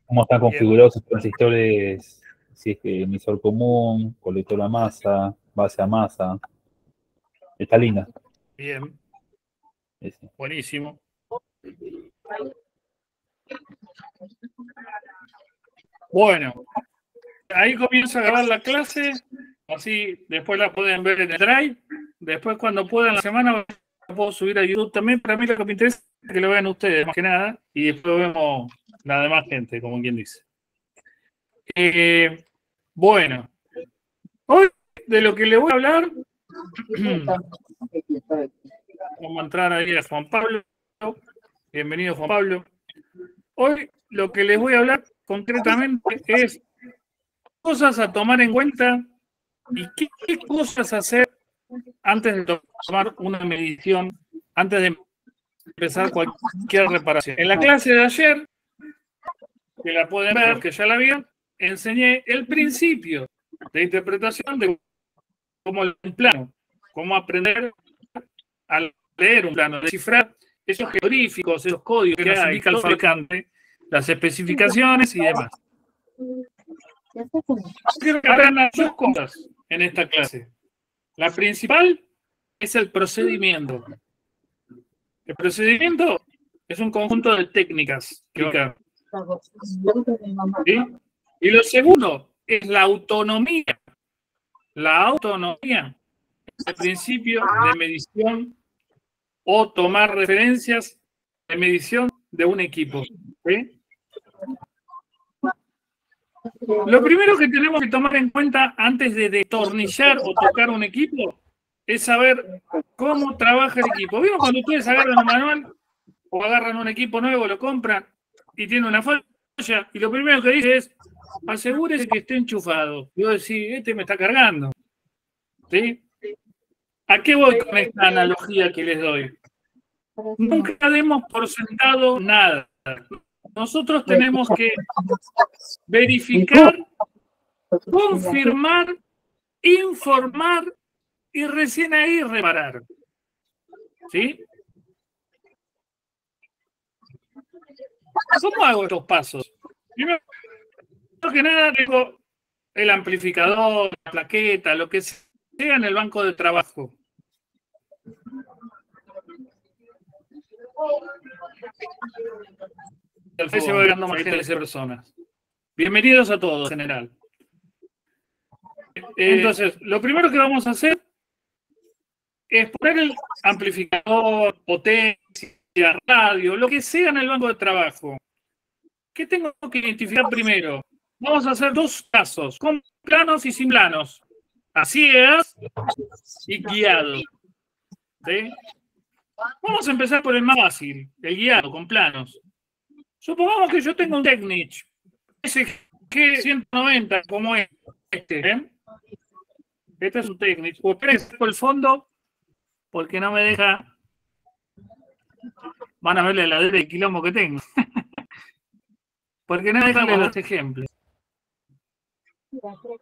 cómo están Bien. configurados los transistores, si es que emisor común, colector a masa, base a masa. Está linda. Bien, Ese. buenísimo. Bueno, ahí comienza a grabar la clase, así después la pueden ver en el Drive. Después, cuando puedan la semana, la puedo subir a YouTube también. Para mí lo que me interesa es que lo vean ustedes, más que nada, y después vemos la demás gente, como quien dice. Bueno, hoy de lo que le voy a hablar, vamos a entrar ahí a Juan Pablo. Bienvenido, Juan Pablo. Hoy lo que les voy a hablar concretamente es cosas a tomar en cuenta y qué cosas hacer antes de tomar una medición, antes de empezar cualquier reparación. En la clase de ayer, que la pueden ver, que ya la vieron, enseñé el principio de interpretación de cómo un plano, cómo aprender a leer un plano, descifrar esos jeroglíficos, esos códigos que nos indica el fabricante, las especificaciones y demás. Quiero que aprendan dos cosas en esta clase. La principal es el procedimiento. El procedimiento es un conjunto de técnicas que ¿sí? Y lo segundo es la autonomía. La autonomía es el principio de medición o tomar referencias de medición de un equipo. ¿Sí? Lo primero que tenemos que tomar en cuenta antes de destornillar o tocar un equipo es saber cómo trabaja el equipo. ¿Vieron cuando ustedes agarran un manual o agarran un equipo nuevo, lo compran y tiene una falla? Y lo primero que dice es, asegúrese que esté enchufado. Yo decía, este me está cargando. ¿Sí? ¿A qué voy con esta analogía que les doy? Nunca demos por sentado nada. Nosotros tenemos que verificar, confirmar, informar y recién ahí reparar. ¿Sí? ¿Cómo hago estos pasos? Primero que nada, tengo el amplificador, la plaqueta, lo que sea en el banco de trabajo. El se va llegando más gente de personas. Bienvenidos a todos, en general. Entonces, lo primero que vamos a hacer es poner el amplificador, potencia, radio, lo que sea en el banco de trabajo. ¿Qué tengo que identificar primero? Vamos a hacer dos casos, con planos y sin planos. A ciegas y guiado. ¿Sí? Vamos a empezar por el más fácil, el guiado, con planos. Supongamos que yo tengo un Technic SG190 como este. ¿Eh? Este es un Technic. O esperen por el fondo porque no me deja. Van a ver la heladera de quilombo que tengo. Porque no me dejan los ejemplos.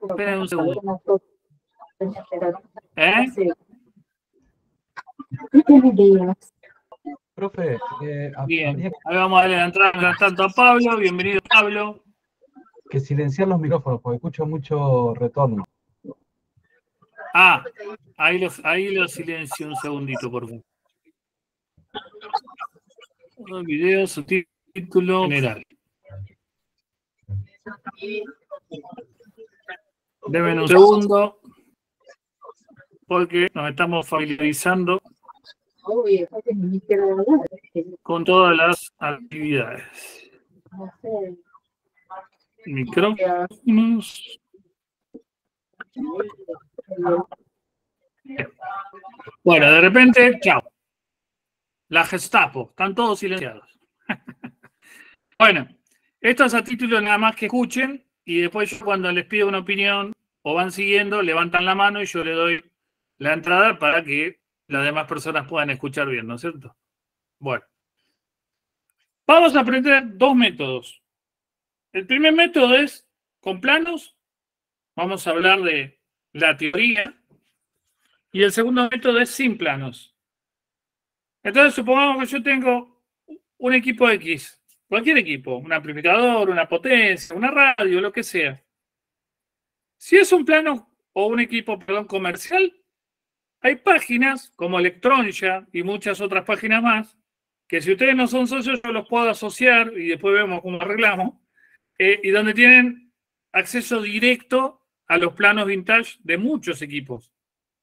Esperen un segundo. ¿Eh? Profe, Bien. Ahí vamos a darle la entrada mientras tanto a Pablo. Bienvenido, Pablo. que silenciar los micrófonos porque escucho mucho retorno. Ah, ahí lo silencio un segundito, por favor. Video, subtítulo general. Deben un segundo porque nos estamos familiarizando con todas las actividades. Micrófonos. Bueno, de repente, chao. La Gestapo, están todos silenciados. Bueno, esto es a título nada más que escuchen y después yo cuando les pido una opinión o van siguiendo, levantan la mano y yo le doy la entrada para que las demás personas puedan escuchar bien, ¿no es cierto? Bueno, vamos a aprender dos métodos. El primer método es con planos, vamos a hablar de la teoría, y el segundo método es sin planos. Entonces, supongamos que yo tengo un equipo X, cualquier equipo, un amplificador, una potencia, una radio, lo que sea. Si es un plano o un equipo, perdón, comercial, hay páginas como Electroncia y muchas otras páginas más, que si ustedes no son socios, yo los puedo asociar y después vemos cómo arreglamos, y donde tienen acceso directo a los planos vintage de muchos equipos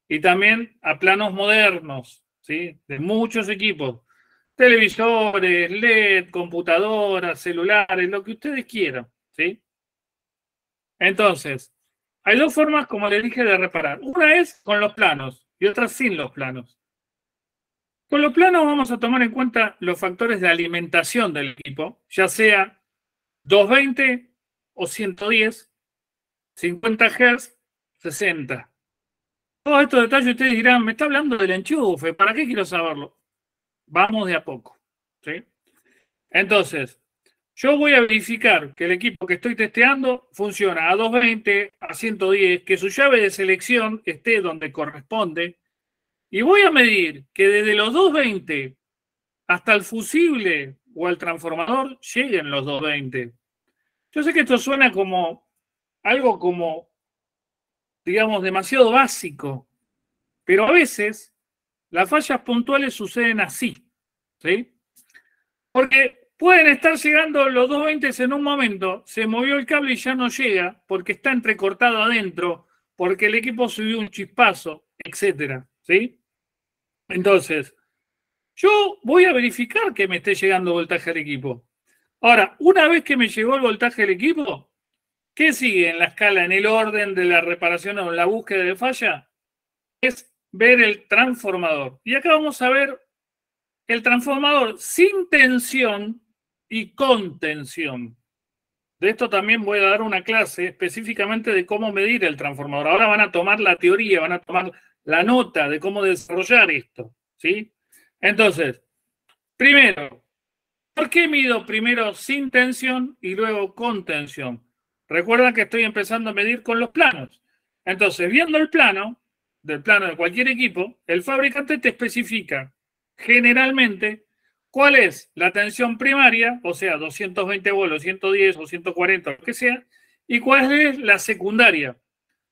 y también a planos modernos, ¿sí? De muchos equipos, televisores, LED, computadoras, celulares, lo que ustedes quieran, ¿sí? Entonces, hay dos formas, como les dije, de reparar. Una es con los planos y otra sin los planos. Con los planos vamos a tomar en cuenta los factores de alimentación del equipo, ya sea 220 o 110, 50 Hz, 60. Todos estos detalles ustedes dirán, me está hablando del enchufe, ¿para qué quiero saberlo? Vamos de a poco, ¿sí? Entonces, yo voy a verificar que el equipo que estoy testeando funciona a 220, a 110, que su llave de selección esté donde corresponde, y voy a medir que desde los 220 hasta el fusible o el transformador lleguen los 220. Yo sé que esto suena como algo como, digamos, demasiado básico, pero a veces las fallas puntuales suceden así, ¿sí? Porque pueden estar llegando los 220 en un momento, se movió el cable y ya no llega porque está entrecortado adentro, porque el equipo subió un chispazo, etcétera, ¿sí? Entonces, yo voy a verificar que me esté llegando voltaje al equipo. Ahora, una vez que me llegó el voltaje al equipo, ¿qué sigue en la escala, en el orden de la reparación o en la búsqueda de falla? Es ver el transformador. Y acá vamos a ver el transformador sin tensión y con tensión. De esto también voy a dar una clase específicamente de cómo medir el transformador. Ahora van a tomar la teoría, van a tomar la nota de cómo desarrollar esto, ¿sí? Entonces, primero, ¿por qué mido primero sin tensión y luego con tensión? Recuerda que estoy empezando a medir con los planos. Entonces, viendo el plano, del plano de cualquier equipo, el fabricante te especifica generalmente cuál es la tensión primaria, o sea, 220 volts, 110 o 140, lo que sea, y cuál es la secundaria,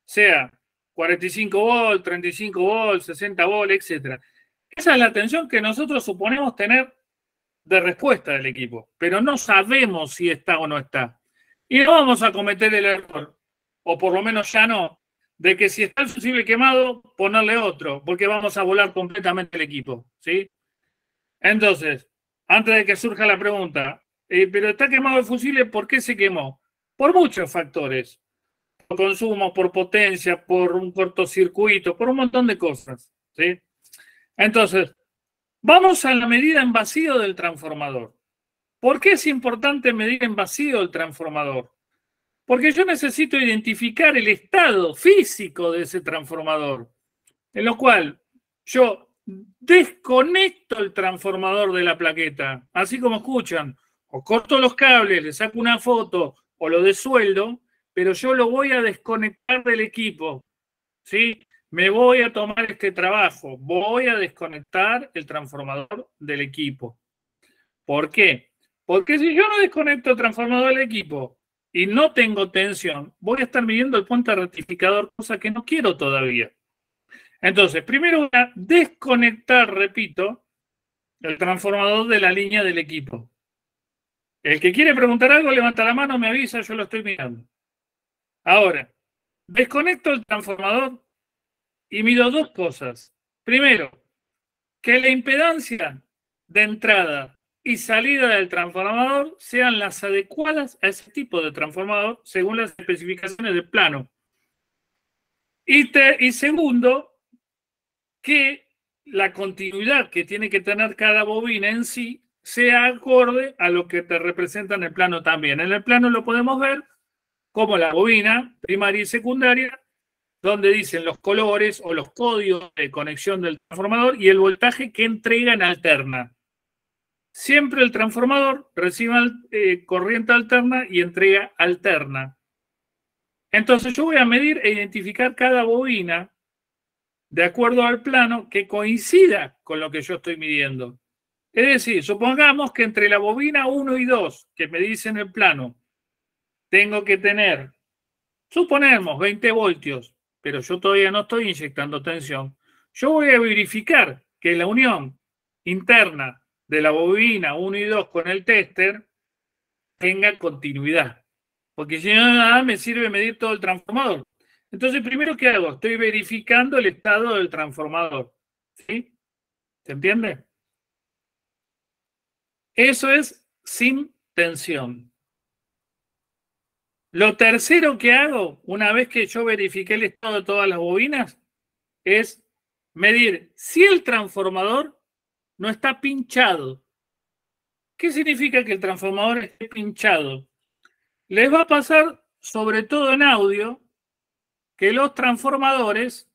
sea 45 volts, 35 volts, 60 volts, etc. Esa es la tensión que nosotros suponemos tener de respuesta del equipo, pero no sabemos si está o no está. Y no vamos a cometer el error, o por lo menos ya no, de que si está el fusible quemado, ponerle otro, porque vamos a volar completamente el equipo, ¿sí? Entonces, antes de que surja la pregunta, pero está quemado el fusible, ¿por qué se quemó? Por muchos factores. Por consumo, por potencia, por un cortocircuito, por un montón de cosas, ¿sí? Entonces, vamos a la medida en vacío del transformador. ¿Por qué es importante medir en vacío el transformador? Porque yo necesito identificar el estado físico de ese transformador, en lo cual yo desconecto el transformador de la plaqueta, así como escuchan, o corto los cables, le saco una foto o lo desueldo, pero yo lo voy a desconectar del equipo, ¿sí? Me voy a tomar este trabajo, voy a desconectar el transformador del equipo. ¿Por qué? Porque si yo no desconecto el transformador del equipo y no tengo tensión, voy a estar midiendo el puente rectificador, cosa que no quiero todavía. Entonces, primero voy a desconectar, repito, el transformador de la línea del equipo. El que quiere preguntar algo, levanta la mano, me avisa, yo lo estoy mirando. Ahora, desconecto el transformador y mido dos cosas. Primero, que la impedancia de entrada y salida del transformador sean las adecuadas a ese tipo de transformador según las especificaciones del plano. Y segundo, que la continuidad que tiene que tener cada bobina en sí sea acorde a lo que te representa en el plano también. En el plano lo podemos ver como la bobina primaria y secundaria, donde dicen los colores o los códigos de conexión del transformador y el voltaje que entrega en alterna. Siempre el transformador recibe corriente alterna y entrega alterna. Entonces yo voy a medir e identificar cada bobina de acuerdo al plano que coincida con lo que yo estoy midiendo. Es decir, supongamos que entre la bobina 1 y 2, que me dice en el plano, tengo que tener, suponemos, 20 voltios, pero yo todavía no estoy inyectando tensión. Yo voy a verificar que la unión interna de la bobina 1 y 2 con el tester tenga continuidad. Porque si no, nada me sirve medir todo el transformador. Entonces, primero, ¿qué hago? Estoy verificando el estado del transformador. ¿Sí? ¿Se entiende? Eso es sin tensión. Lo tercero que hago, una vez que yo verifiqué el estado de todas las bobinas, es medir si el transformador no está pinchado. ¿Qué significa que el transformador esté pinchado? Les va a pasar, sobre todo en audio, que los transformadores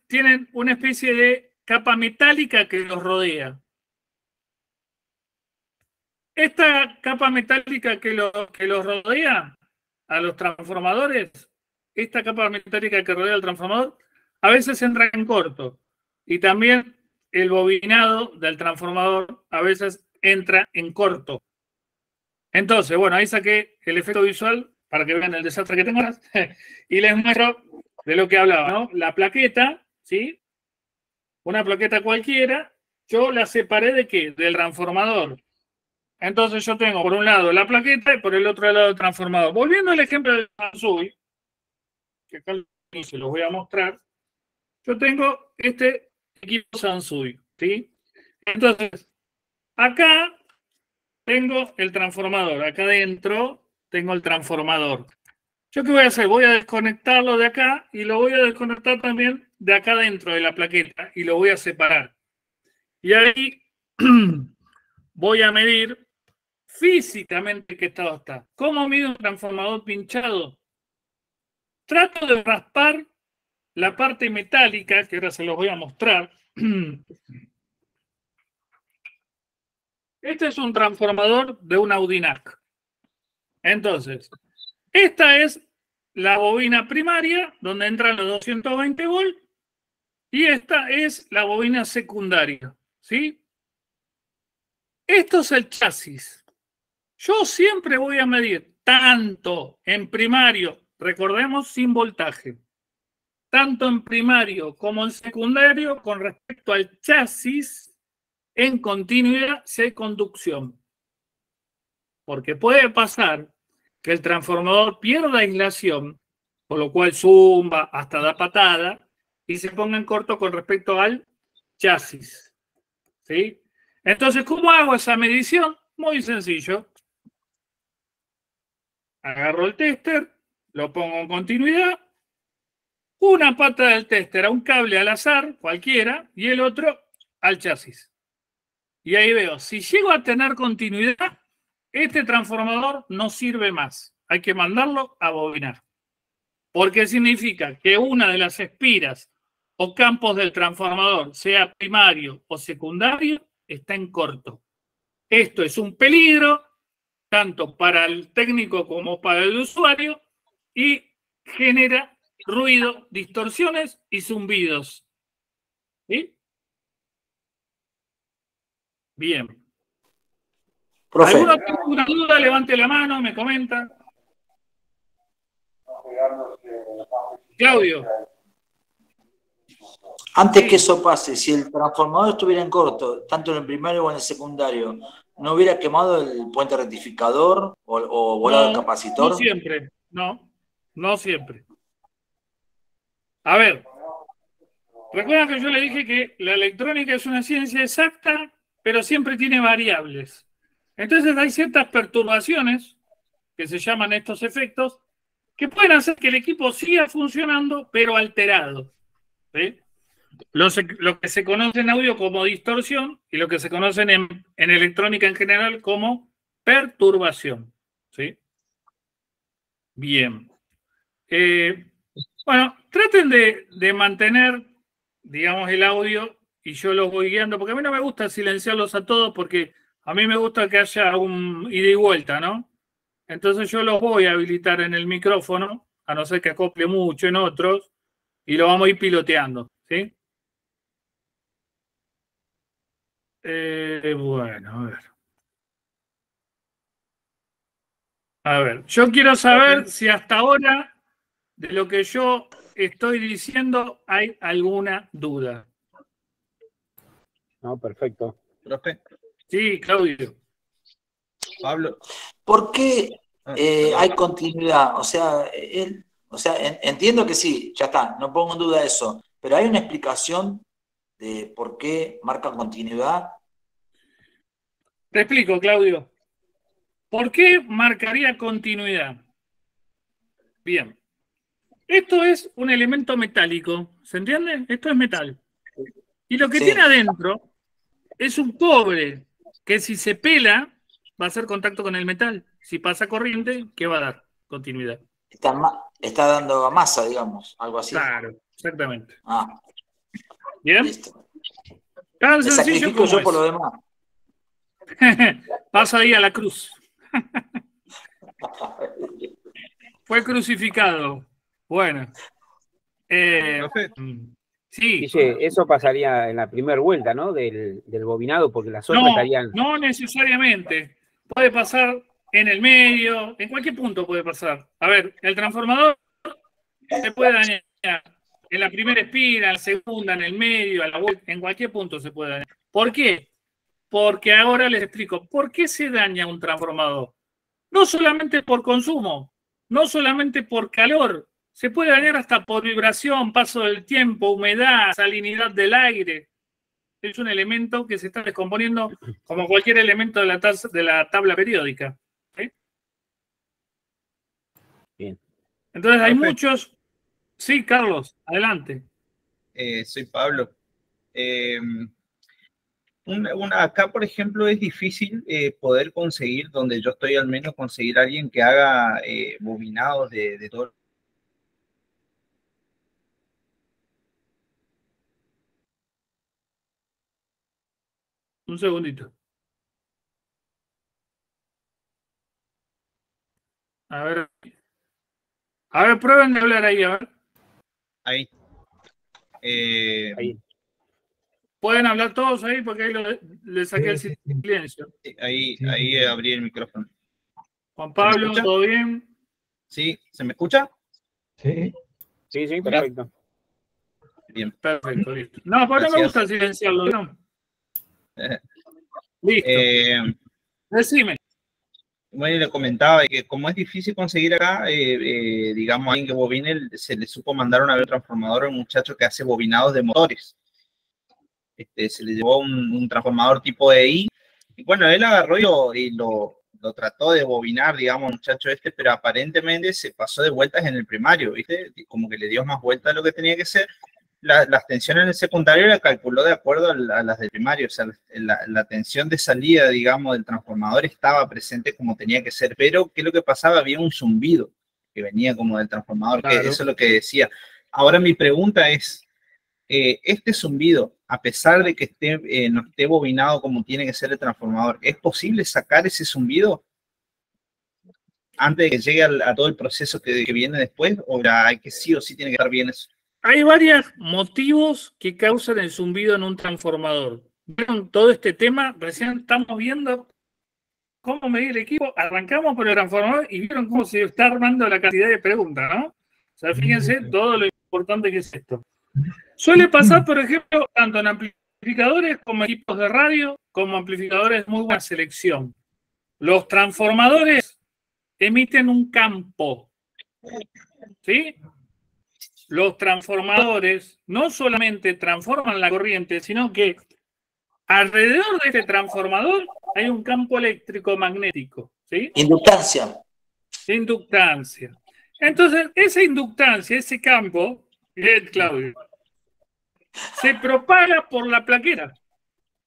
tienen una especie de capa metálica que los rodea. Esta capa metálica que los rodea a los transformadores, esta capa metálica que rodea al transformador, a veces entra en corto. Y también el bobinado del transformador a veces entra en corto. Entonces, bueno, ahí saqué el efecto visual para que vean el desastre que tengo y les muestro de lo que hablaba, ¿no? La plaqueta, ¿sí? Una plaqueta cualquiera, yo la separé ¿de qué? Del transformador. Entonces yo tengo por un lado la plaqueta y por el otro lado el transformador. Volviendo al ejemplo del Sansui, que acá se los voy a mostrar, yo tengo este equipo Sansui, ¿sí? Entonces, acá tengo el transformador, acá adentro tengo el transformador. ¿Yo qué voy a hacer? Voy a desconectarlo de acá y lo voy a desconectar también de acá dentro de la plaqueta y lo voy a separar. Y ahí voy a medir físicamente qué estado está. ¿Cómo mido un transformador pinchado? Trato de raspar la parte metálica, que ahora se los voy a mostrar. Este es un transformador de un Audinac. Entonces, esta es la bobina primaria, donde entran los 220 volts, y esta es la bobina secundaria, ¿sí? Esto es el chasis. Yo siempre voy a medir tanto en primario, recordemos sin voltaje, tanto en primario como en secundario con respecto al chasis en continuidad si hay conducción. Porque puede pasar que el transformador pierda aislación, por lo cual zumba, hasta da patada, y se ponga en corto con respecto al chasis. ¿Sí? Entonces, ¿cómo hago esa medición? Muy sencillo. Agarro el tester, lo pongo en continuidad, una pata del tester a un cable al azar, cualquiera, y el otro al chasis. Y ahí veo, si llego a tener continuidad, este transformador no sirve más. Hay que mandarlo a bobinar. Porque significa que una de las espiras o campos del transformador, sea primario o secundario, está en corto. Esto es un peligro tanto para el técnico como para el usuario y genera ruido, distorsiones y zumbidos. ¿Sí? Bien. Profe, ¿Alguno tiene alguna duda? Levante la mano, me comenta. Claudio. antes que eso pase, si el transformador estuviera en corto, tanto en el primario o en el secundario, ¿no hubiera quemado el puente rectificador o volado el capacitor? No siempre, no siempre. A ver, recuerdan que yo le dije que la electrónica es una ciencia exacta, pero siempre tiene variables. Entonces hay ciertas perturbaciones, que se llaman estos efectos, que pueden hacer que el equipo siga funcionando, pero alterado. ¿Sí? Lo que se conoce en audio como distorsión y lo que se conoce en electrónica en general como perturbación. ¿Sí? Bien. Bueno, traten de mantener, digamos, el audio y yo los voy guiando, porque a mí no me gusta silenciarlos a todos, porque a mí me gusta que haya un ida y vuelta, ¿no? Entonces yo los voy a habilitar en el micrófono, a no ser que acople mucho en otros, y lo vamos a ir piloteando, ¿sí? Bueno, a ver. A ver, yo quiero saber si hasta ahora de lo que yo estoy diciendo hay alguna duda. No, perfecto. Profe, Sí, Claudio. Pablo. ¿Por qué hay continuidad? O sea, entiendo que sí, ya está, no pongo en duda eso, pero hay una explicación de por qué marca continuidad. Te explico, Claudio. ¿Por qué marcaría continuidad? Bien. Esto es un elemento metálico, ¿se entiende? Esto es metal. Y lo que Sí. tiene adentro es un cobre que si se pela va a hacer contacto con el metal. Si pasa corriente, ¿qué va a dar? Continuidad. Está dando masa, digamos, algo así. Claro, exactamente. Ah, ¿Bien? listo. Tan Me sencillo sacrifico como yo es. por lo demás. Pasa ahí a la cruz. Fue crucificado. Bueno. Profe, Sí. Dice, eso pasaría en la primera vuelta, ¿no? Del bobinado, porque las otras No, estarían. no necesariamente. Puede pasar en el medio, en cualquier punto puede pasar. A ver, el transformador se puede dañar en la primera espira, en la segunda, en el medio, a la vuelta, en cualquier punto se puede dañar. ¿Por qué? Porque ahora les explico, ¿por qué se daña un transformador? No solamente por consumo, no solamente por calor, se puede dañar hasta por vibración, paso del tiempo, humedad, salinidad del aire. Es un elemento que se está descomponiendo como cualquier elemento de la tabla periódica. ¿Sí? Bien. Entonces hay Profe. muchos. Sí, Carlos, adelante. Soy Pablo. Acá, por ejemplo, es difícil poder conseguir, donde yo estoy al menos, conseguir a alguien que haga bobinados de todo. Un segundito. A ver, prueben de hablar ahí, a ver. Ahí. Ahí. Pueden hablar todos ahí porque ahí le saqué el Sí. silencio. Ahí Sí. abrí el micrófono. Juan Pablo, escucha? ¿todo bien? ¿Sí? ¿Se me escucha? Sí. Sí, perfecto. Bien. Perfecto, listo. No, pero no me Gracias. gusta silenciarlo, ¿no? Listo. Decime. Bueno, le comentaba que como es difícil conseguir acá, digamos, alguien que bobine, se le supo mandar una vez un transformador a un muchacho que hace bobinados de motores. Se le llevó un transformador tipo EI, y bueno, él agarró y lo trató de bobinar, digamos, muchacho pero aparentemente se pasó de vueltas en el primario, ¿viste? Como que le dio más vueltas de lo que tenía que ser. Las tensiones en el secundario la calculó de acuerdo a las del primario, o sea, la tensión de salida, digamos, del transformador estaba presente como tenía que ser, pero ¿qué es lo que pasaba? Había un zumbido que venía como del transformador, Claro. que eso es lo que decía. Ahora mi pregunta es, este zumbido, a pesar de que no esté bobinado como tiene que ser el transformador, ¿es posible sacar ese zumbido antes de que llegue a todo el proceso que viene después? ¿O hay que sí o sí tiene que estar bien eso? Hay varios motivos que causan el zumbido en un transformador. ¿Vieron todo este tema? Recién estamos viendo cómo medir el equipo. Arrancamos por el transformador y vieron cómo se está armando la cantidad de preguntas, ¿no? O sea, fíjense todo lo importante que es esto. Suele pasar, por ejemplo, tanto en amplificadores como equipos de radio, como amplificadores de muy buena selección. Los transformadores emiten un campo, ¿sí? Los transformadores no solamente transforman la corriente, sino que alrededor de este transformador hay un campo eléctrico magnético, ¿sí? Inductancia. Inductancia. Entonces, esa inductancia, ese campo, Claudio, se propaga por la plaqueta,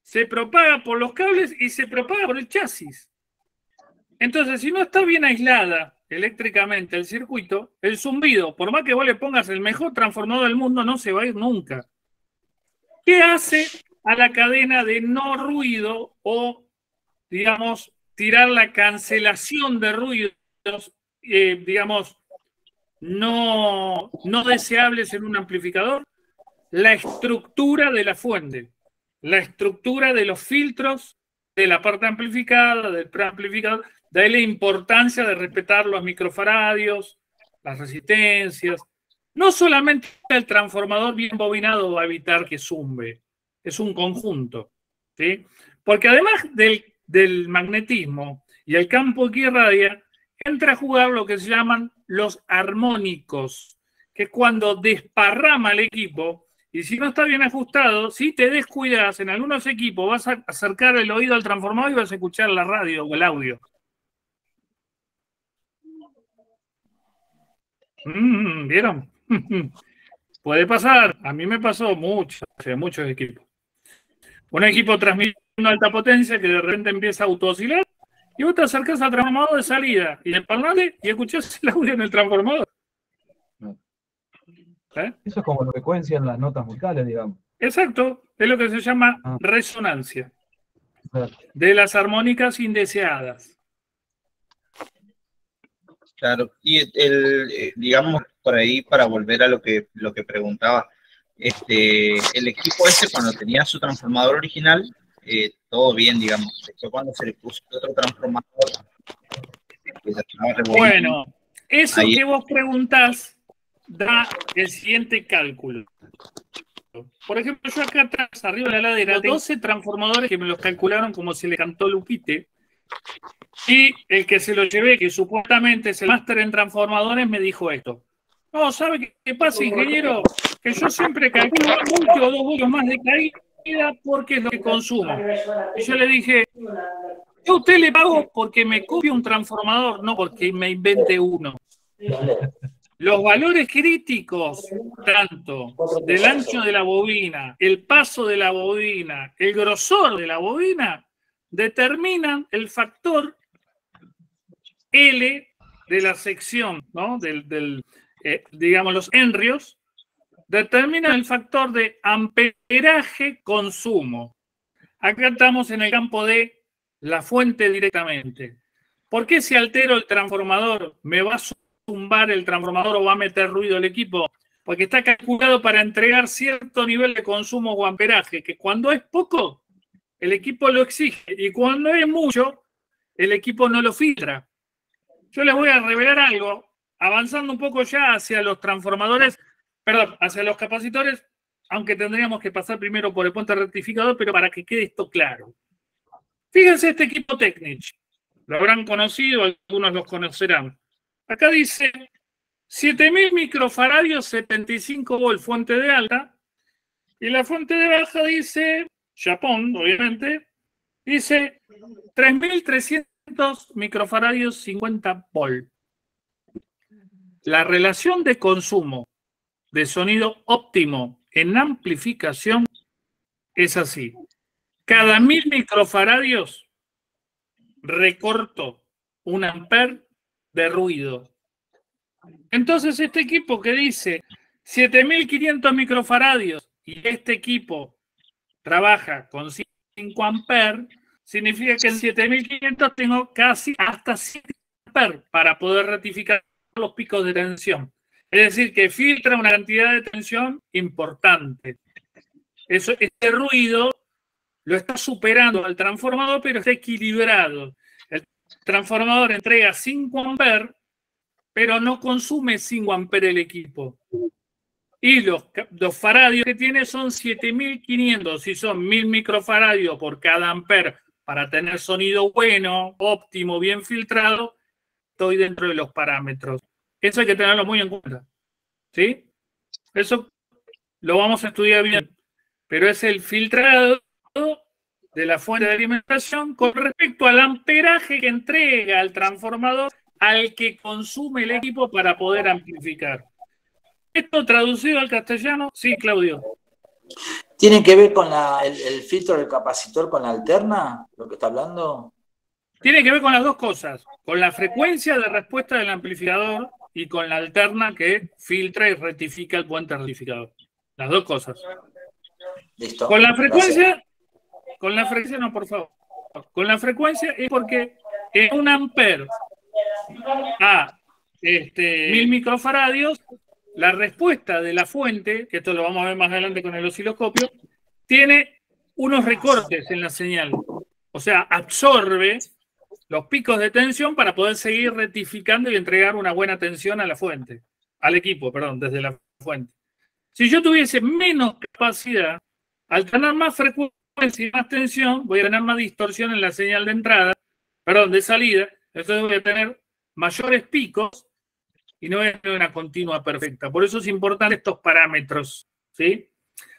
se propaga por los cables y se propaga por el chasis. Entonces, si no está bien aislada eléctricamente el circuito, el zumbido, por más que vos le pongas el mejor transformador del mundo, no se va a ir nunca. ¿Qué hace a la cadena de no ruido o, digamos, tirar la cancelación de ruidos, digamos, no deseables en un amplificador, la estructura de la fuente, la estructura de los filtros de la parte amplificada, del preamplificador, de ahí la importancia de respetar los microfaradios, las resistencias. No solamente el transformador bien bobinado va a evitar que zumbe, es un conjunto, ¿sí? Porque además del magnetismo y el campo que irradia, entra a jugar lo que se llaman los armónicos, que es cuando desparrama el equipo. Y si no está bien ajustado, si te descuidas en algunos equipos, vas a acercar el oído al transformador y vas a escuchar la radio o el audio. ¿Vieron? Puede pasar. A mí me pasó mucho, en muchos equipos. Un equipo transmitiendo alta potencia que de repente empieza a autooscilar y vos te acercás al transformador de salida y el parlante y escuchás el audio en el transformador. Eso es como la frecuencia en las notas musicales, digamos. Exacto, es lo que se llama resonancia de las armónicas indeseadas. Claro, y digamos por ahí para volver a lo que preguntaba, el equipo cuando tenía su transformador original, todo bien, digamos. Después cuando se le puso otro transformador, bueno, eso ahí que vos preguntás da el siguiente cálculo. Por ejemplo, yo acá atrás, arriba de la ladera, 12 transformadores que me los calcularon como se le cantó Lupite. Y el que se lo llevé, que supuestamente es el máster en transformadores, me dijo esto. No, ¿sabe qué pasa, ingeniero? Que yo siempre calculo un voltio o 2 voltios más de caída porque es lo que consumo. Y yo le dije, yo a usted le pago porque me copie un transformador, no porque me invente uno. Los valores críticos, tanto del ancho de la bobina, el paso de la bobina, el grosor de la bobina, determinan el factor L de la sección, ¿no? Digamos, los henrios, determinan el factor de amperaje consumo. Acá estamos en el campo de la fuente directamente. ¿Por qué si altero el transformador me va a zumbar el transformador o va a meter ruido el equipo? Porque está calculado para entregar cierto nivel de consumo o amperaje, que cuando es poco, el equipo lo exige, y cuando es mucho, el equipo no lo filtra. Yo les voy a revelar algo, avanzando un poco ya hacia los transformadores, perdón, hacia los capacitores, aunque tendríamos que pasar primero por el puente rectificador, pero para que quede esto claro. Fíjense este equipo Technics, lo habrán conocido, algunos los conocerán. Acá dice 7000 microfaradios, 75 volt, fuente de alta, y la fuente de baja dice, Japón, obviamente, dice 3300 microfaradios, 50 volt. La relación de consumo de sonido óptimo en amplificación es así. Cada 1000 microfaradios recorto 1 amper de ruido. Entonces este equipo que dice 7500 microfaradios y este equipo trabaja con 5 amper, significa que en 7500 tengo casi hasta 5 amper para poder rectificar los picos de tensión. Es decir, que filtra una cantidad de tensión importante. Este ruido lo está superando al transformador, pero está equilibrado. El transformador entrega 5 amper, pero no consume 5 amper el equipo. Y los faradios que tiene son 7500. Si son 1000 microfaradios por cada amper para tener sonido bueno, óptimo, bien filtrado, estoy dentro de los parámetros. Eso hay que tenerlo muy en cuenta. ¿Sí? Eso lo vamos a estudiar bien. Pero es el filtrado de la fuente de alimentación con respecto al amperaje que entrega al transformador al que consume el equipo para poder amplificar. ¿Esto traducido al castellano? Sí, Claudio. ¿Tiene que ver con el filtro del capacitor con la alterna, lo que está hablando? Tiene que ver con las dos cosas, con la frecuencia de respuesta del amplificador y con la alterna que filtra y rectifica el puente rectificador. Las dos cosas. Listo. Con la frecuencia, gracias. no, por favor. Con la frecuencia es porque en 1 amper a 1000 microfaradios, la respuesta de la fuente, que esto lo vamos a ver más adelante con el osciloscopio, tiene unos recortes en la señal. O sea, absorbe los picos de tensión para poder seguir rectificando y entregar una buena tensión a la fuente, al equipo, perdón, desde la fuente. Si yo tuviese menos capacidad, al tener más frecuencia y más tensión, voy a tener más distorsión en la señal de entrada, perdón, de salida, entonces voy a tener mayores picos y no es una continua perfecta. Por eso es importante estos parámetros, ¿sí?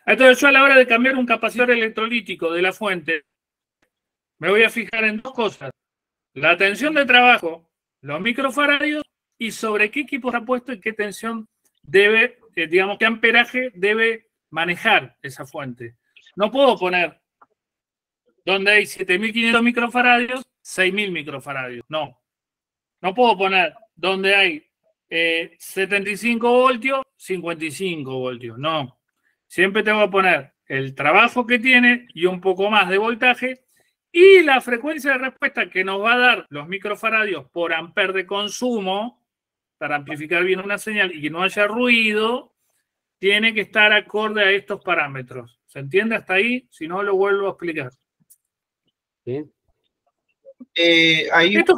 Entonces yo a la hora de cambiar un capacitor electrolítico de la fuente, me voy a fijar en dos cosas. La tensión de trabajo, los microfaradios y sobre qué equipo está puesto y qué tensión debe, digamos, qué amperaje debe manejar esa fuente. No puedo poner donde hay 7500 microfaradios, 6000 microfaradios. No. No puedo poner donde hay 75 voltios, 55 voltios. No. Siempre tengo que poner el trabajo que tiene y un poco más de voltaje y la frecuencia de respuesta que nos va a dar los microfaradios por amper de consumo para amplificar bien una señal y que no haya ruido, tiene que estar acorde a estos parámetros. ¿Se entiende hasta ahí? Si no, lo vuelvo a explicar. Bien. Esto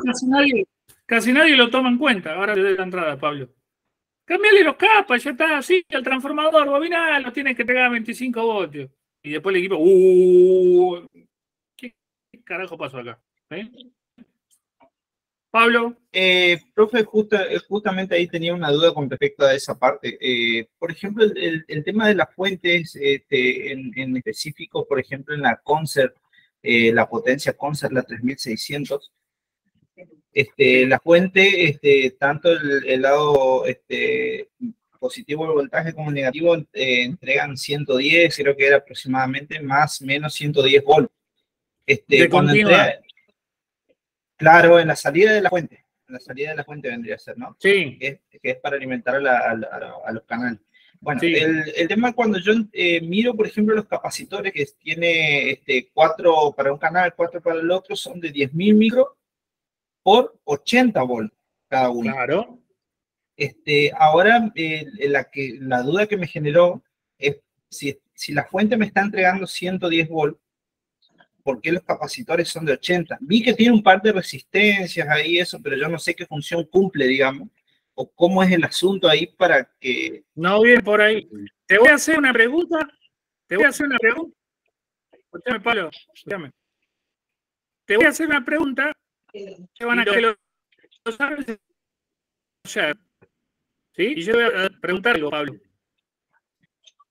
casi nadie lo toma en cuenta. Ahora le doy la entrada, Pablo. Cambiale los capas, ya está así, el transformador bobinal lo tiene que tener a 25 voltios. Y después el equipo, ¿qué carajo pasó acá? Pablo. Profe, justamente ahí tenía una duda con respecto a esa parte. Por ejemplo, el tema de las fuentes, en específico, por ejemplo, en la Concert, la potencia Concert, la 3600, la fuente, tanto el lado positivo del voltaje como el negativo entregan 110, creo que era aproximadamente más o menos 110 volts. Cuando entrega, claro, en la salida de la fuente. En la salida de la fuente vendría a ser, ¿no? Sí. Que es para alimentar a los canales. Bueno, sí. el tema cuando yo miro, por ejemplo, los capacitores que tiene 4 para un canal, 4 para el otro, son de 10.000 micros por 80 volts cada uno. Claro. Ahora, la duda que me generó es si la fuente me está entregando 110 volts, ¿por qué los capacitores son de 80? Vi que tiene un par de resistencias ahí, eso, pero yo no sé qué función cumple, digamos, o cómo es el asunto ahí para que... No viene por ahí. Te voy a hacer una pregunta. Escúchame, Pablo. Escúchame. Te voy a hacer una pregunta. Que van a que lo sabes. ¿Sí? Y yo voy a preguntar algo, Pablo.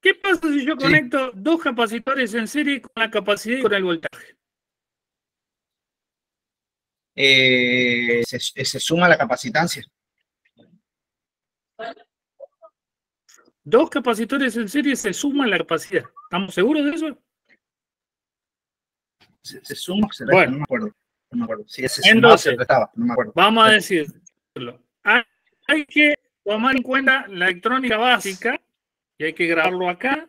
¿Qué pasa si yo conecto dos capacitores en serie con la capacidad y con el voltaje? Se suma la capacitancia. Dos capacitores en serie se suman la capacidad. ¿Estamos seguros de eso? Se suma, se bueno, no me acuerdo. No me acuerdo. Si ese entonces, se trataba, no me acuerdo. Vamos a decirlo. Hay que tomar en cuenta la electrónica básica y hay que grabarlo acá.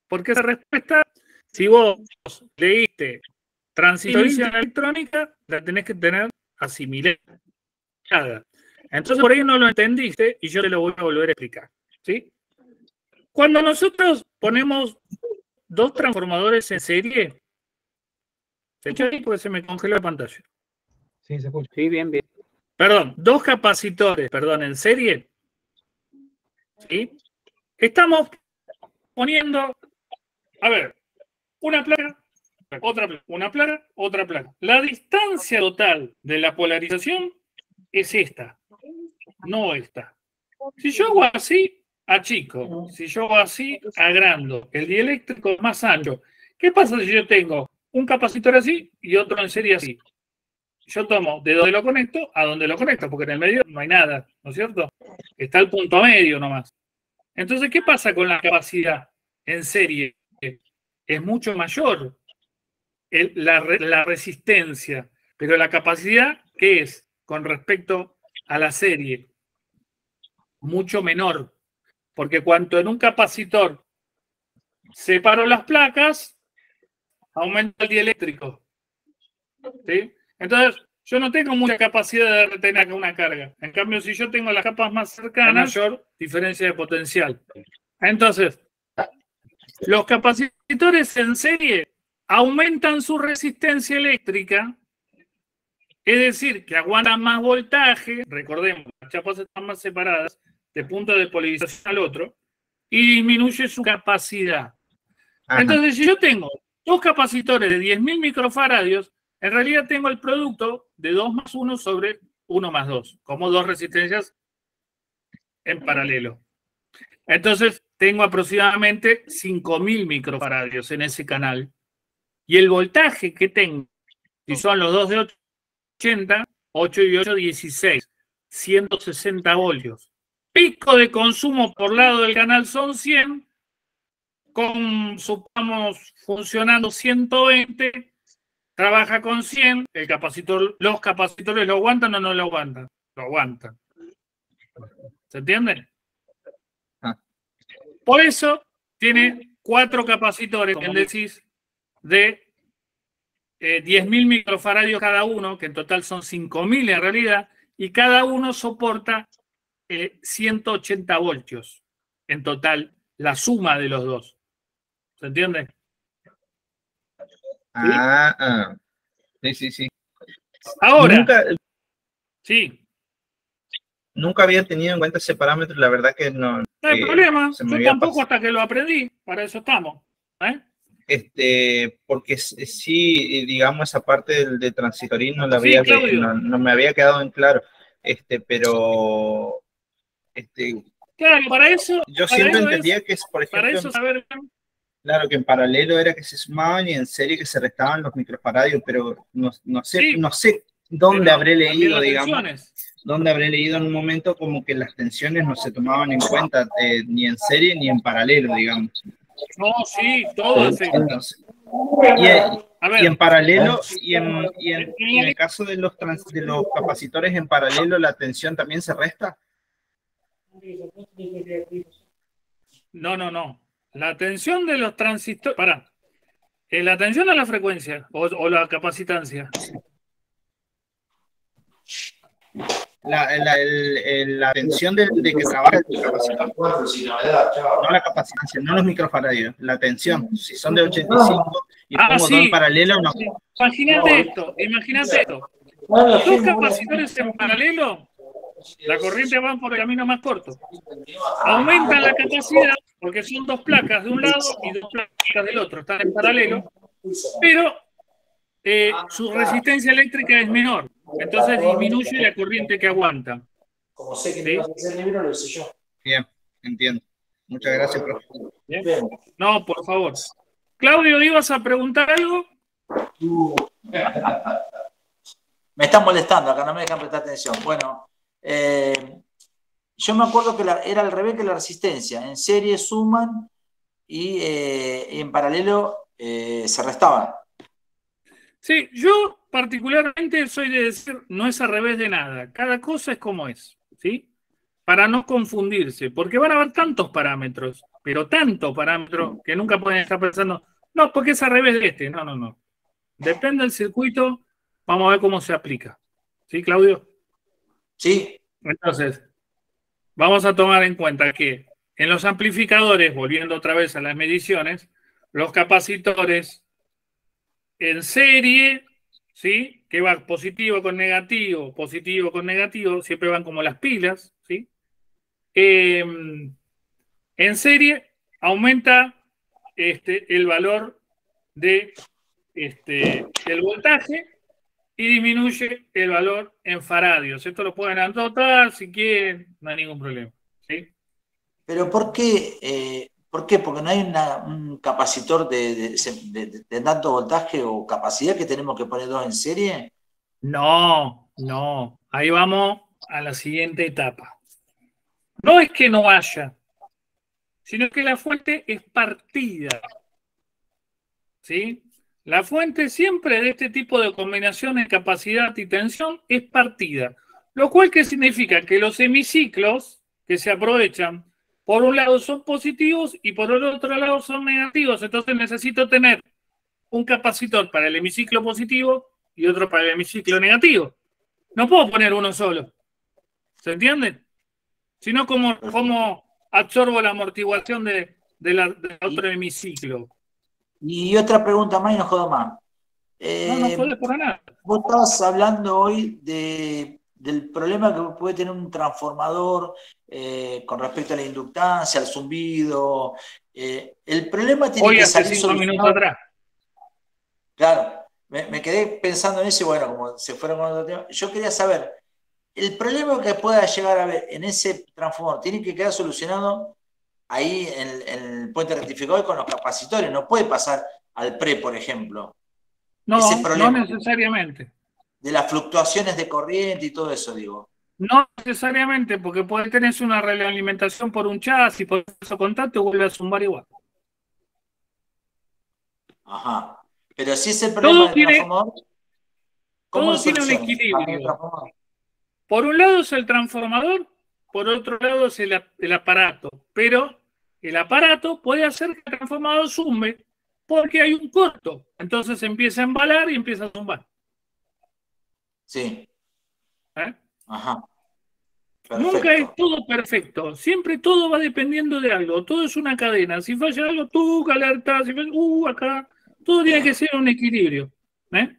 Porque esa respuesta, si vos leíste transitorización electrónica, la tenés que tener asimilada. Entonces, por ahí no lo entendiste y yo te lo voy a volver a explicar. ¿Sí? Cuando nosotros ponemos dos transformadores en serie, ¿se escucha ahí? Porque se me congeló la pantalla. Sí, se escucha. Sí, bien, bien. Perdón, dos capacitores, en serie. ¿Sí? Estamos poniendo, a ver, una placa, otra placa, una placa, otra placa. La distancia total de la polarización es esta, no esta. Si yo hago así, achico. Si yo hago así, agrando. El dieléctrico es más ancho. ¿Qué pasa si yo tengo un capacitor así y otro en serie así? Yo tomo de donde lo conecto a donde lo conecto, porque en el medio no hay nada, ¿no es cierto? Está el punto medio nomás. Entonces, ¿qué pasa con la capacidad en serie? Es mucho mayor la resistencia, pero la capacidad, ¿qué es? Con respecto a la serie, mucho menor. Porque cuanto en un capacitor separo las placas, aumenta el dieléctrico. ¿Sí? Entonces, yo no tengo mucha capacidad de retener una carga. En cambio, si yo tengo las capas más cercanas, mayor diferencia de potencial. Entonces, los capacitores en serie aumentan su resistencia eléctrica, es decir, que aguantan más voltaje, recordemos, las chapas están más separadas, de punto de polarización al otro, y disminuye su capacidad. Ajá. Entonces, si yo tengo dos capacitores de 10.000 microfaradios, en realidad tengo el producto de 2 más 1 sobre 1 más 2, como dos resistencias en paralelo. Entonces, tengo aproximadamente 5.000 microfaradios en ese canal. Y el voltaje que tengo, si son los dos de 80, 8 y 8, 16, 160 voltios. Pico de consumo por lado del canal son 100, con, supongamos, funcionando 120, trabaja con 100, el capacitor, los capacitores lo aguantan o no lo aguantan. Lo aguantan. ¿Se entiende? Por eso tiene 4 capacitores, como decís, de 10.000 microfaradios cada uno, que en total son 5.000 en realidad, y cada uno soporta 180 voltios en total, la suma de los dos. ¿Se entiende? Sí. Ahora, sí. Nunca había tenido en cuenta ese parámetro, la verdad que no. No hay problema, yo tampoco hasta que lo aprendí, para eso estamos. Porque sí, digamos, esa parte de transitorín no la había, no me había quedado en claro. Pero claro, para eso. Yo siempre entendía que es, por ejemplo, para eso saber. Claro, que en paralelo era que se sumaban y en serie que se restaban los microfaradios, pero no sé dónde habré leído, digamos. Donde habré leído en un momento como que las tensiones no se tomaban en cuenta ni en serie ni en paralelo, digamos. No, sí, todo así. Entonces, y en paralelo, y en el caso de los capacitores en paralelo, ¿la tensión también se resta? No. La tensión de los transistores... la tensión a la frecuencia o la capacitancia. La tensión de que trabaja el capacitor. No la capacitancia, no los microfaradios, la tensión. Si son de 85 y pongo dos en paralelo, no. Imagínate esto. Dos capacitores en paralelo, la corriente va por el camino más corto. Aumentan la capacidad porque son dos placas de un lado y dos placas del otro. Están en paralelo, pero su resistencia eléctrica es menor. Entonces disminuye la corriente que aguanta. Como sé que te vas a hacer libro, lo hice yo. Bien, entiendo. Muchas gracias, profe. Bien. No, por favor. Claudio, ¿ibas a preguntar algo? Me están molestando acá, no me dejan prestar atención. Bueno, yo me acuerdo que era al revés que la resistencia. En serie suman y en paralelo se restaban. Sí, yo particularmente soy de decir, no es al revés de nada. Cada cosa es como es, ¿sí? Para no confundirse, porque van a haber tantos parámetros, pero tantos parámetros que nunca pueden estar pensando, no, porque es al revés de este. No. Depende del circuito, vamos a ver cómo se aplica. ¿Sí, Claudio? Sí. Entonces, vamos a tomar en cuenta que en los amplificadores, volviendo otra vez a las mediciones, los capacitores en serie, ¿sí? Que va positivo con negativo, siempre van como las pilas, ¿sí? En serie aumenta el valor del voltaje y disminuye el valor en faradios. Esto lo pueden anotar si quieren, no hay ningún problema, ¿sí? Pero ¿por qué? Porque no hay un capacitor de tanto voltaje o capacidad que tenemos que poner dos en serie. No. Ahí vamos a la siguiente etapa. No es que no haya, sino que la fuente es partida. ¿Sí? La fuente siempre de este tipo de combinaciones de capacidad y tensión es partida. Lo cual que significa que los hemiciclos que se aprovechan, por un lado son positivos y por el otro lado son negativos. Entonces necesito tener un capacitor para el hemiciclo positivo y otro para el hemiciclo negativo. No puedo poner uno solo. ¿Se entiende? Si no, ¿cómo absorbo la amortiguación de otro hemiciclo? Y otra pregunta más y no jodo más. No podés por nada. Vos estabas hablando hoy del problema que puede tener un transformador con respecto a la inductancia, al zumbido. El problema tiene Hoy que hace salir 5 minutos solucionado. atrás. Claro, me quedé pensando en eso y bueno, como se fueron con otro tema, yo quería saber, el problema que pueda llegar a haber en ese transformador tiene que quedar solucionado ahí en el puente rectificador con los capacitores, no puede pasar al pre, por ejemplo. Ese No problema necesariamente. de las fluctuaciones de corriente y todo eso, digo. No necesariamente, porque puede tener una realimentación por un chasis, por eso contacto, vuelve a zumbar igual. Ajá. Pero si es el problema del transformador, ¿cómo lo todo tiene un soluciona? equilibrio. Por un lado es el transformador, por otro lado es el aparato. Pero el aparato puede hacer que el transformador zumbe porque hay un corto. Entonces empieza a embalar y empieza a zumbar. Sí. ¿Eh? Ajá. Perfecto. Nunca es todo perfecto. Siempre todo va dependiendo de algo. Todo es una cadena. Si falla algo, tú alerta. Si falla, acá. Todo tiene que ser un equilibrio. ¿Eh?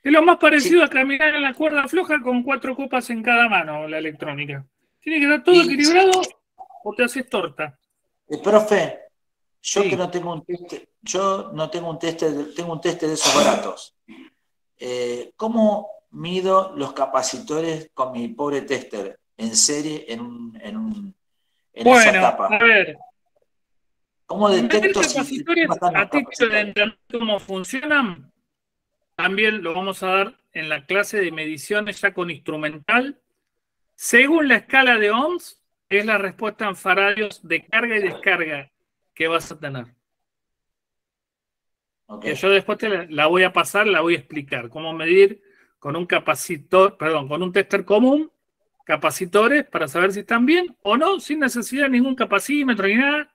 Es lo más parecido a caminar en la cuerda floja con 4 copas en cada mano, la electrónica. Tiene que estar todo equilibrado o te haces torta. Profe, yo Sí. que no tengo un tester, tengo un tester de esos baratos. ¿Cómo mido los capacitores con mi pobre tester en serie en esa etapa? A ver. ¿Cómo detecto Medir capacitores a título de entender cómo funcionan? También lo vamos a dar en la clase de mediciones ya con instrumental. Según la escala de ohms, es la respuesta en faradios de carga y descarga que vas a tener. Okay. Que yo después la voy a pasar, la voy a explicar. Cómo medir con un capacitor, perdón, con un tester común, capacitores para saber si están bien o no, sin necesidad de ningún capacímetro ni nada.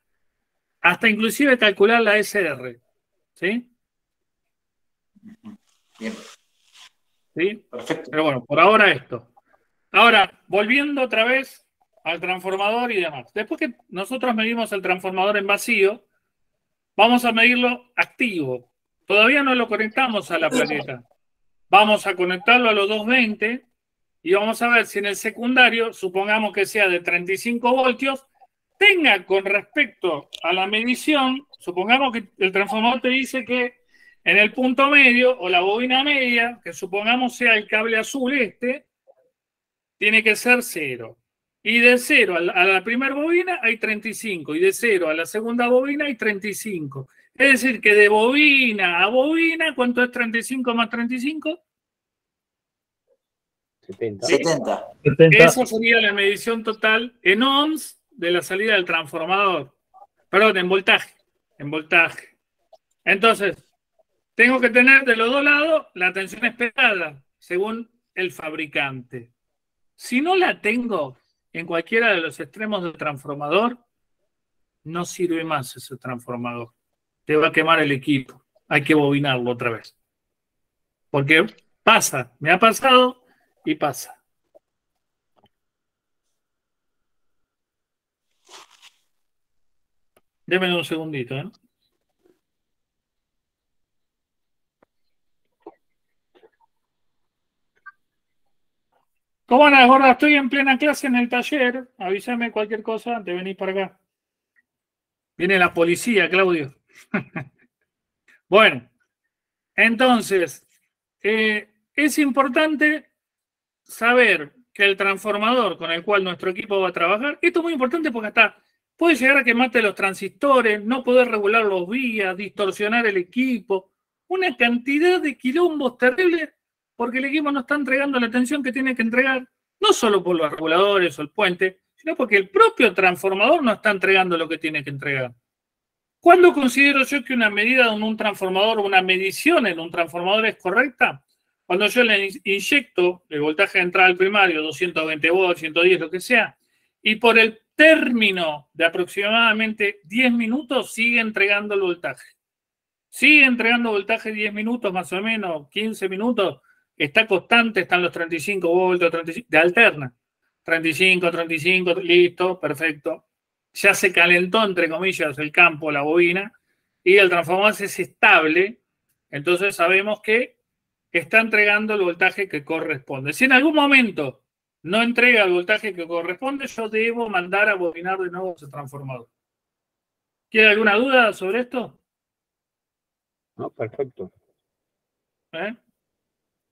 Hasta inclusive calcular la SR. ¿Sí? Bien. ¿Sí? Perfecto. Pero bueno, por ahora esto. Ahora, volviendo otra vez al transformador y demás. Después que nosotros medimos el transformador en vacío, vamos a medirlo activo. Todavía no lo conectamos a la plaqueta. Vamos a conectarlo a los 220 y vamos a ver si en el secundario, supongamos que sea de 35 voltios, tenga con respecto a la medición, supongamos que el transformador te dice que en el punto medio o la bobina media, que supongamos sea el cable azul tiene que ser 0. Y de 0 a la primera bobina hay 35. Y de 0 a la segunda bobina hay 35. Es decir, que de bobina a bobina, ¿cuánto es 35 más 35? 70. ¿Sí? 70. Esa sería la medición total en ohms de la salida del transformador. Perdón, en voltaje. En voltaje. Entonces, tengo que tener de los dos lados la tensión esperada, según el fabricante. Si no la tengo en cualquiera de los extremos del transformador, no sirve más ese transformador. Te va a quemar el equipo. Hay que bobinarlo otra vez. Porque pasa, me ha pasado y pasa. Déme un segundito, ¿eh? ¿Cómo andas, gorda? Estoy en plena clase en el taller. Avísame cualquier cosa antes de venir para acá. Viene la policía, Claudio. Bueno, entonces, es importante saber que el transformador con el cual nuestro equipo va a trabajar, esto es muy importante porque hasta puede llegar a quemarte los transistores, no poder regular los vías, distorsionar el equipo, una cantidad de quilombos terribles porque el equipo no está entregando la atención que tiene que entregar, no solo por los reguladores o el puente, sino porque el propio transformador no está entregando lo que tiene que entregar. ¿Cuándo considero yo que una medida en un transformador o una medición en un transformador es correcta? Cuando yo le inyecto el voltaje de entrada al primario, 220 volts, 110, lo que sea, y por el término de aproximadamente 10 minutos sigue entregando el voltaje. sigue entregando voltaje 10 minutos más o menos, 15 minutos, está constante, están los 35 voltios, 35, de alterna. 35, 35, listo, perfecto. Ya se calentó, entre comillas, el campo, la bobina, y el transformador es estable, entonces sabemos que está entregando el voltaje que corresponde. Si en algún momento no entrega el voltaje que corresponde, yo debo mandar a bobinar de nuevo ese transformador. ¿Tiene alguna duda sobre esto? No, perfecto. ¿Eh?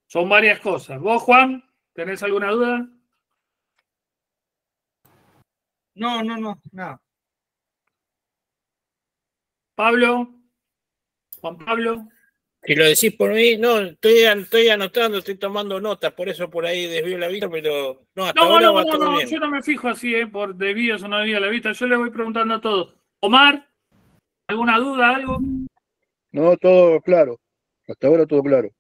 Son varias cosas. ¿Vos, Juan, tenés alguna duda? No, nada. Pablo, Juan Pablo. Si lo decís por mí, no, estoy anotando, estoy tomando notas, por eso por ahí desvío la vista, pero no, hasta ahora va todo bien. Yo no me fijo así, por desvíos o no desvíos la vista, yo le voy preguntando a todos. Omar, ¿alguna duda, algo? No, todo claro. Hasta ahora todo claro.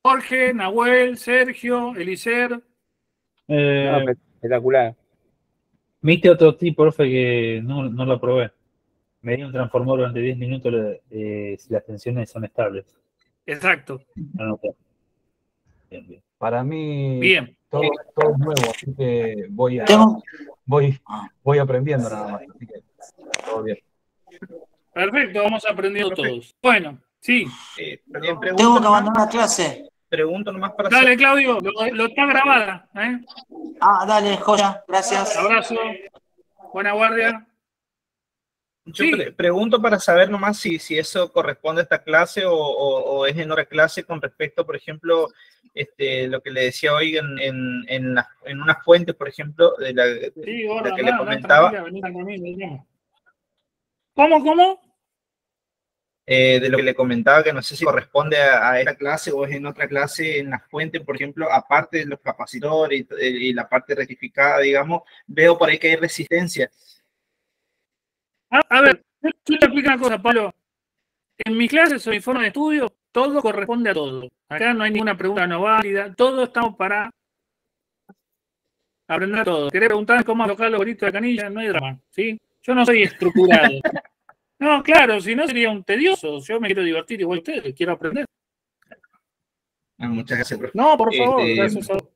Jorge, Nahuel, Sergio, Elicer. No, espectacular. Viste otro tipo, profe, que no lo probé. Me di un transformador durante 10 minutos si las tensiones son estables. Exacto. Bien. Para mí, Bien. todo es nuevo, así que voy aprendiendo nada más. Así que todo bien. Perfecto, vamos aprendiendo todos. Bueno, sí. Tengo que abandonar la clase. Pregunto nomás para Dale, hacer... Claudio, lo está grabada. Dale, joya, gracias. Abrazo. Buena guardia. Yo pregunto para saber nomás si eso corresponde a esta clase o es en otra clase con respecto, por ejemplo, lo que le decía hoy en unas fuentes, por ejemplo, de la que le comentaba. ¿Cómo? De lo que le comentaba, que no sé si corresponde a esta clase o es en otra clase, en las fuentes, por ejemplo, aparte de los capacitores y la parte rectificada, digamos, veo por ahí que hay resistencia. A ver, yo te explico una cosa, Pablo. En mis clases o informes de estudio, todo corresponde a todo. Acá no hay ninguna pregunta no válida, todo estamos para aprender todo. ¿Querés preguntar cómo alojar los gritos de canilla? No hay drama, ¿sí? Yo no soy estructurado. No, claro, si no sería un tedioso. Yo me quiero divertir igual que ustedes, quiero aprender. Muchas gracias, profe. No, por favor, gracias a vos.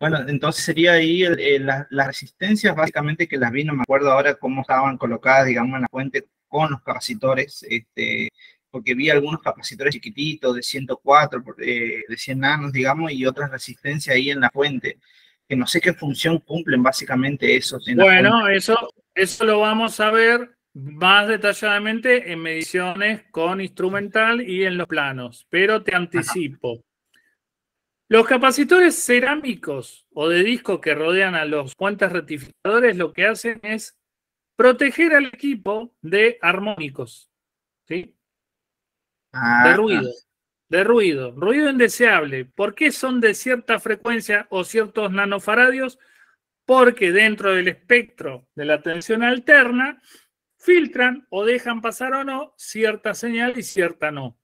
Bueno, entonces sería ahí las resistencias, básicamente, que las vi, no me acuerdo ahora cómo estaban colocadas, digamos, en la fuente con los capacitores, porque vi algunos capacitores chiquititos de 104, de 100 nanos, digamos, y otras resistencias ahí en la fuente, que no sé qué función cumplen básicamente esos. Bueno, eso lo vamos a ver más detalladamente en mediciones con instrumental y en los planos, pero te anticipo. Los capacitores cerámicos o de disco que rodean a los puentes rectificadores lo que hacen es proteger al equipo de armónicos, ¿sí? De ruido indeseable. ¿Por qué son de cierta frecuencia o ciertos nanofaradios? Porque dentro del espectro de la tensión alterna filtran o dejan pasar o no cierta señal y cierta no.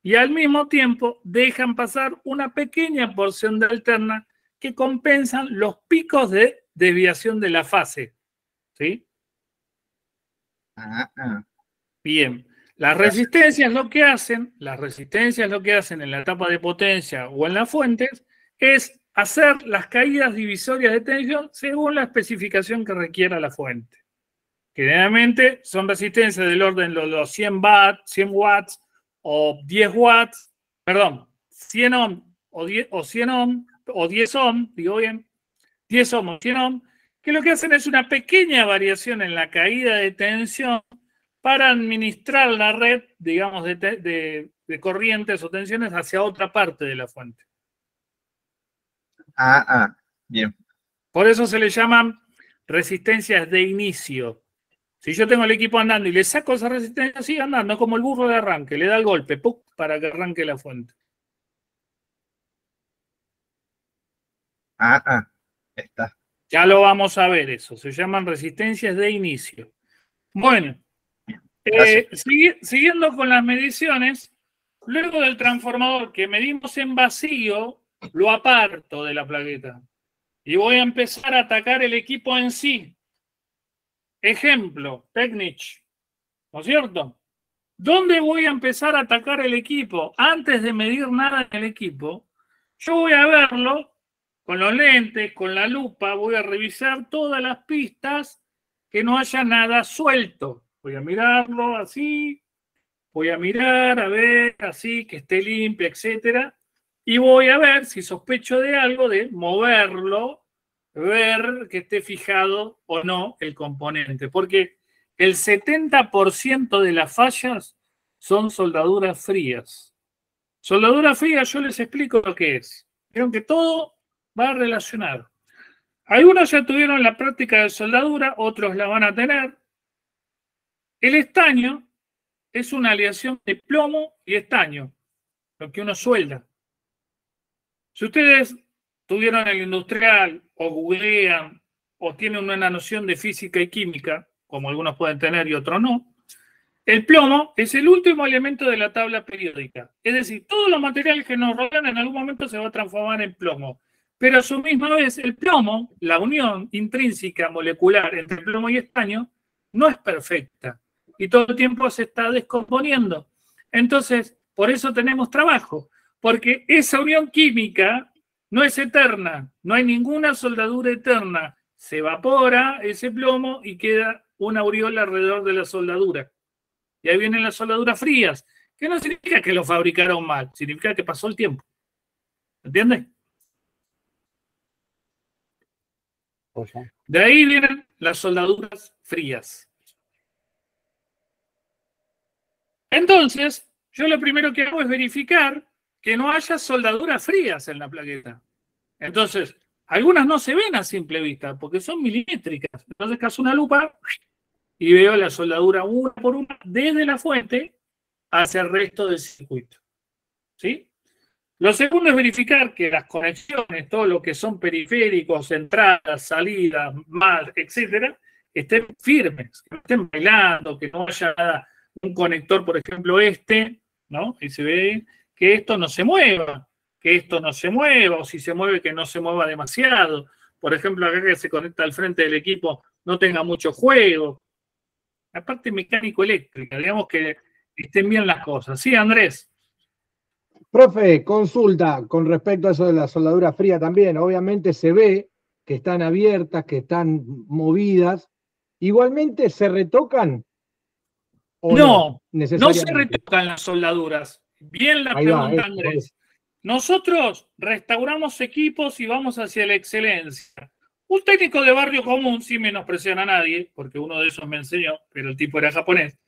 Y al mismo tiempo dejan pasar una pequeña porción de alterna que compensan los picos de desviación de la fase. ¿Sí? Bien. Las resistencias lo que hacen en la etapa de potencia o en las fuentes es hacer las caídas divisorias de tensión según la especificación que requiera la fuente. Generalmente son resistencias del orden de los 100 watts o 10 watts, perdón, 100 ohm o 100 ohm o 10 ohm, digo bien, 10 ohm o 100 ohm, que lo que hacen es una pequeña variación en la caída de tensión para administrar la red, digamos, de corrientes o tensiones hacia otra parte de la fuente. Bien. Por eso se le llaman resistencias de inicio. Si yo tengo el equipo andando y le saco esa resistencia, sigue andando como el burro de arranque, le da el golpe, ¡pum!, para que arranque la fuente. Está. Ya lo vamos a ver eso, se llaman resistencias de inicio. Bueno, siguiendo con las mediciones, luego del transformador que medimos en vacío, lo aparto de la plaqueta y voy a empezar a atacar el equipo en sí. Ejemplo, Technic, ¿no es cierto? ¿Dónde voy a empezar a atacar el equipo? Antes de medir nada en el equipo, yo voy a verlo con los lentes, con la lupa, voy a revisar todas las pistas, que no haya nada suelto. Voy a mirarlo así, voy a mirar, a ver, así, que esté limpia, etcétera. Y voy a ver si sospecho de algo, de moverlo, ver que esté fijado o no el componente. Porque el 70% de las fallas son soldaduras frías. Soldadura fría, yo les explico lo que es. Vieron que todo va relacionado. Algunos ya tuvieron la práctica de soldadura, otros la van a tener. El estaño es una aleación de plomo y estaño, lo que uno suelda. Si ustedes tuvieron el industrial o googlean o tienen una noción de física y química, como algunos pueden tener y otros no, el plomo es el último elemento de la tabla periódica. Es decir, todos los materiales que nos rodean en algún momento se va a transformar en plomo. Pero a su misma vez, el plomo, la unión intrínseca molecular entre plomo y estaño, no es perfecta. Y todo el tiempo se está descomponiendo. Entonces, por eso tenemos trabajo. Porque esa unión química no es eterna. No hay ninguna soldadura eterna. Se evapora ese plomo y queda una aureola alrededor de la soldadura. Y ahí vienen las soldaduras frías, que no significa que lo fabricaron mal, significa que pasó el tiempo. ¿Entiendes? De ahí vienen las soldaduras frías. Entonces, yo lo primero que hago es verificar que no haya soldaduras frías en la plaqueta. Entonces, algunas no se ven a simple vista porque son milimétricas. Entonces, caso una lupa y veo la soldadura una por una desde la fuente hacia el resto del circuito. ¿Sí? Lo segundo es verificar que las conexiones, todo lo que son periféricos, entradas, salidas, más, etcétera, estén firmes, que no estén bailando, que no haya nada, un conector, por ejemplo, ¿no? Y se ve que esto no se mueva, o si se mueve, que no se mueva demasiado. Por ejemplo, acá que se conecta al frente del equipo, no tenga mucho juego. La parte mecánico-eléctrica, digamos que estén bien las cosas. Sí, Andrés. Profe, consulta con respecto a eso de la soldadura fría también. Obviamente se ve que están abiertas, que están movidas. ¿Igualmente se retocan? ¿O no se retocan las soldaduras. Bien la pregunta, Andrés. Nosotros restauramos equipos y vamos hacia la excelencia. Un técnico de barrio común, sin menospreciar a nadie, porque uno de esos me enseñó, pero el tipo era japonés,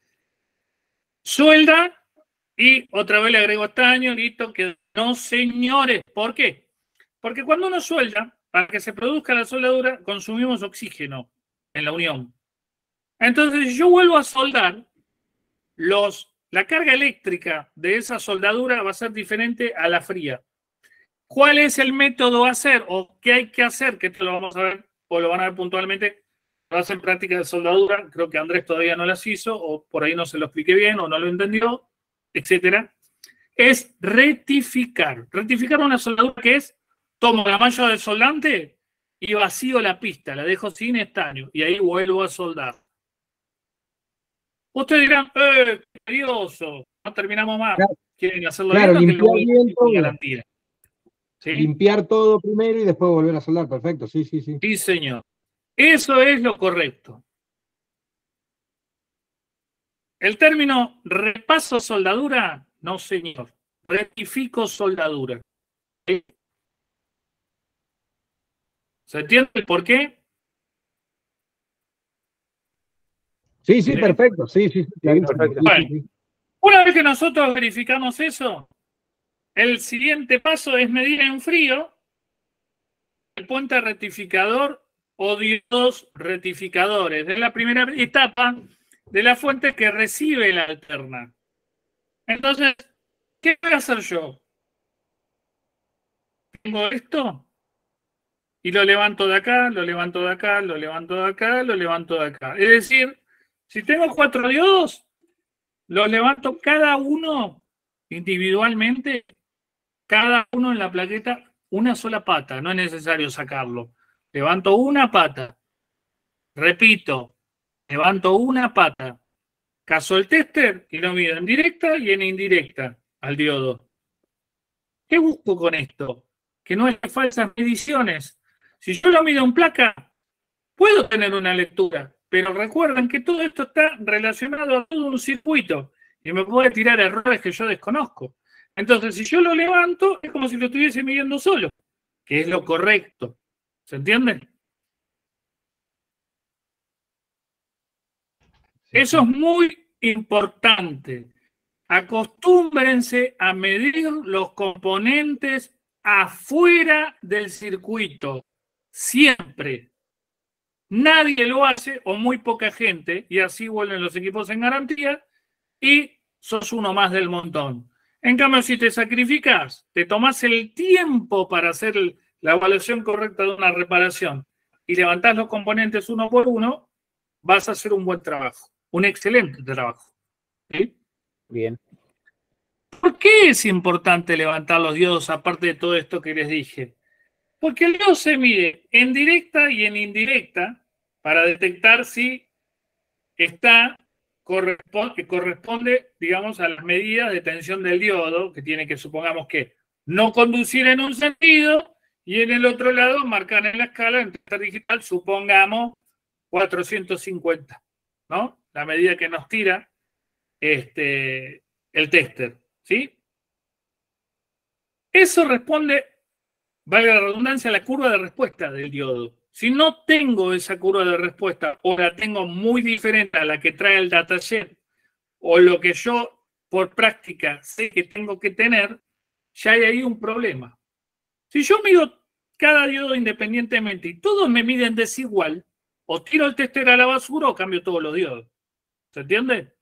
suelda y otra vez le agrego estaño, listo, que no, señores. ¿Por qué? Porque cuando uno suelda, para que se produzca la soldadura, consumimos oxígeno en la unión. Entonces, si yo vuelvo a soldar, la carga eléctrica de esa soldadura va a ser diferente a la fría. ¿Cuál es el método a hacer o qué hay que hacer? Que esto lo vamos a ver o lo van a ver puntualmente. Va a hacer práctica de soldadura. Creo que Andrés todavía no las hizo o por ahí no se lo expliqué bien o no lo entendió, etcétera. Es rectificar. Rectificar una soldadura que es, tomo la malla del soldante y vacío la pista, la dejo sin estaño y ahí vuelvo a soldar. Ustedes dirán, qué tedioso, no terminamos más. Claro, quieren hacerlo claro, bien, limpiar bien todo. garantía. ¿Sí? Limpiar todo primero y después volver a soldar. Perfecto, sí. Sí, señor. Eso es lo correcto. El término repaso soldadura, no, señor. Rectifico soldadura. ¿Sí? ¿Se entiende el por qué? Sí, perfecto. Sí, perfecto. Bueno, una vez que nosotros verificamos eso, el siguiente paso es medir en frío el puente rectificador o diodos rectificadores. Es la primera etapa de la fuente que recibe la alterna. Entonces, ¿qué voy a hacer yo? Tengo esto y lo levanto de acá, lo levanto de acá, lo levanto de acá, lo levanto de acá. Es decir, si tengo 4 diodos, los levanto cada uno individualmente, cada uno en la plaqueta, una sola pata, no es necesario sacarlo. Levanto una pata. Repito, levanto una pata. caso el tester y lo mido en directa y en indirecta al diodo. ¿Qué busco con esto? Que no haya falsas mediciones. Si yo lo mido en placa, puedo tener una lectura, pero recuerden que todo esto está relacionado a todo un circuito y me puede tirar errores que yo desconozco. Entonces, si yo lo levanto, es como si lo estuviese midiendo solo, que es lo correcto. ¿Se entiende? Eso es muy importante. Acostúmbrense a medir los componentes afuera del circuito. Siempre. Nadie lo hace, o muy poca gente, y así vuelven los equipos en garantía, y sos uno más del montón. En cambio, si te sacrificas, te tomás el tiempo para hacer la evaluación correcta de una reparación y levantás los componentes uno por uno, vas a hacer un buen trabajo, un excelente trabajo. ¿Sí? Bien. ¿Por qué es importante levantar los diodos aparte de todo esto que les dije? Porque el diodo se mide en directa y en indirecta para detectar si está que corresponde, digamos, a las medidas de tensión del diodo, que tiene que, supongamos que, no conducir en un sentido y en el otro lado marcar en la escala, en tester digital, supongamos 450, ¿no? La medida que nos tira el tester, ¿sí? Eso responde, valga la redundancia, a la curva de respuesta del diodo. Si no tengo esa curva de respuesta o la tengo muy diferente a la que trae el dataset o lo que yo por práctica sé que tengo que tener, ya hay ahí un problema. Si yo mido cada diodo independientemente y todos me miden desigual, o tiro el tester a la basura o cambio todos los diodos. ¿Se entiende?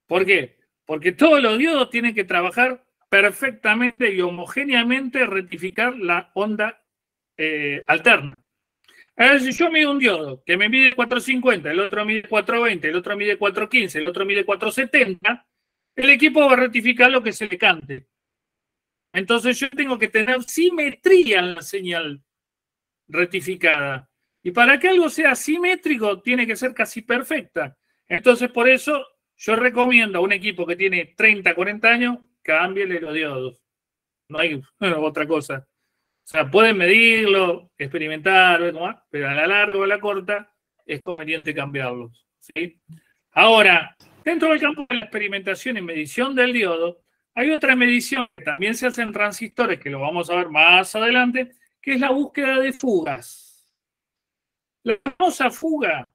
¿Por qué? Porque todos los diodos tienen que trabajar perfectamente y homogéneamente rectificar la onda alterna. A ver, si yo mido un diodo que me mide 450, el otro mide 420, el otro mide 415, el otro mide 470, el equipo va a rectificar lo que se le cante. Entonces yo tengo que tener simetría en la señal rectificada. Y para que algo sea simétrico, tiene que ser casi perfecta. Entonces, por eso yo recomiendo a un equipo que tiene 30, 40 años, cámbiele los diodos. No hay otra cosa. O sea, pueden medirlo, experimentar, ver cómo va, pero a la larga o a la corta es conveniente cambiarlos, ¿sí? Ahora, dentro del campo de la experimentación y medición del diodo, hay otra medición que también se hace en transistores, que lo vamos a ver más adelante, que es la búsqueda de fugas. La famosa fuga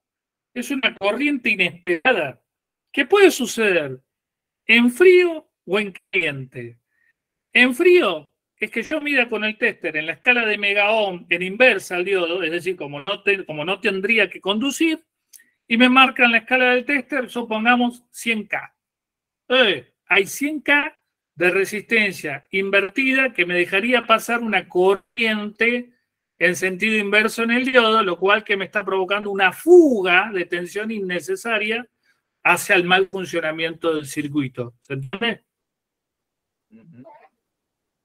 es una corriente inesperada que puede suceder en frío o en caliente. En frío es que yo mida con el tester en la escala de megaohm en inversa al diodo, es decir, como no tendría que conducir, y me marcan la escala del tester, supongamos 100K. Hay 100K de resistencia invertida que me dejaría pasar una corriente en sentido inverso en el diodo, lo cual que me está provocando una fuga de tensión innecesaria hacia el mal funcionamiento del circuito. ¿Se entiende?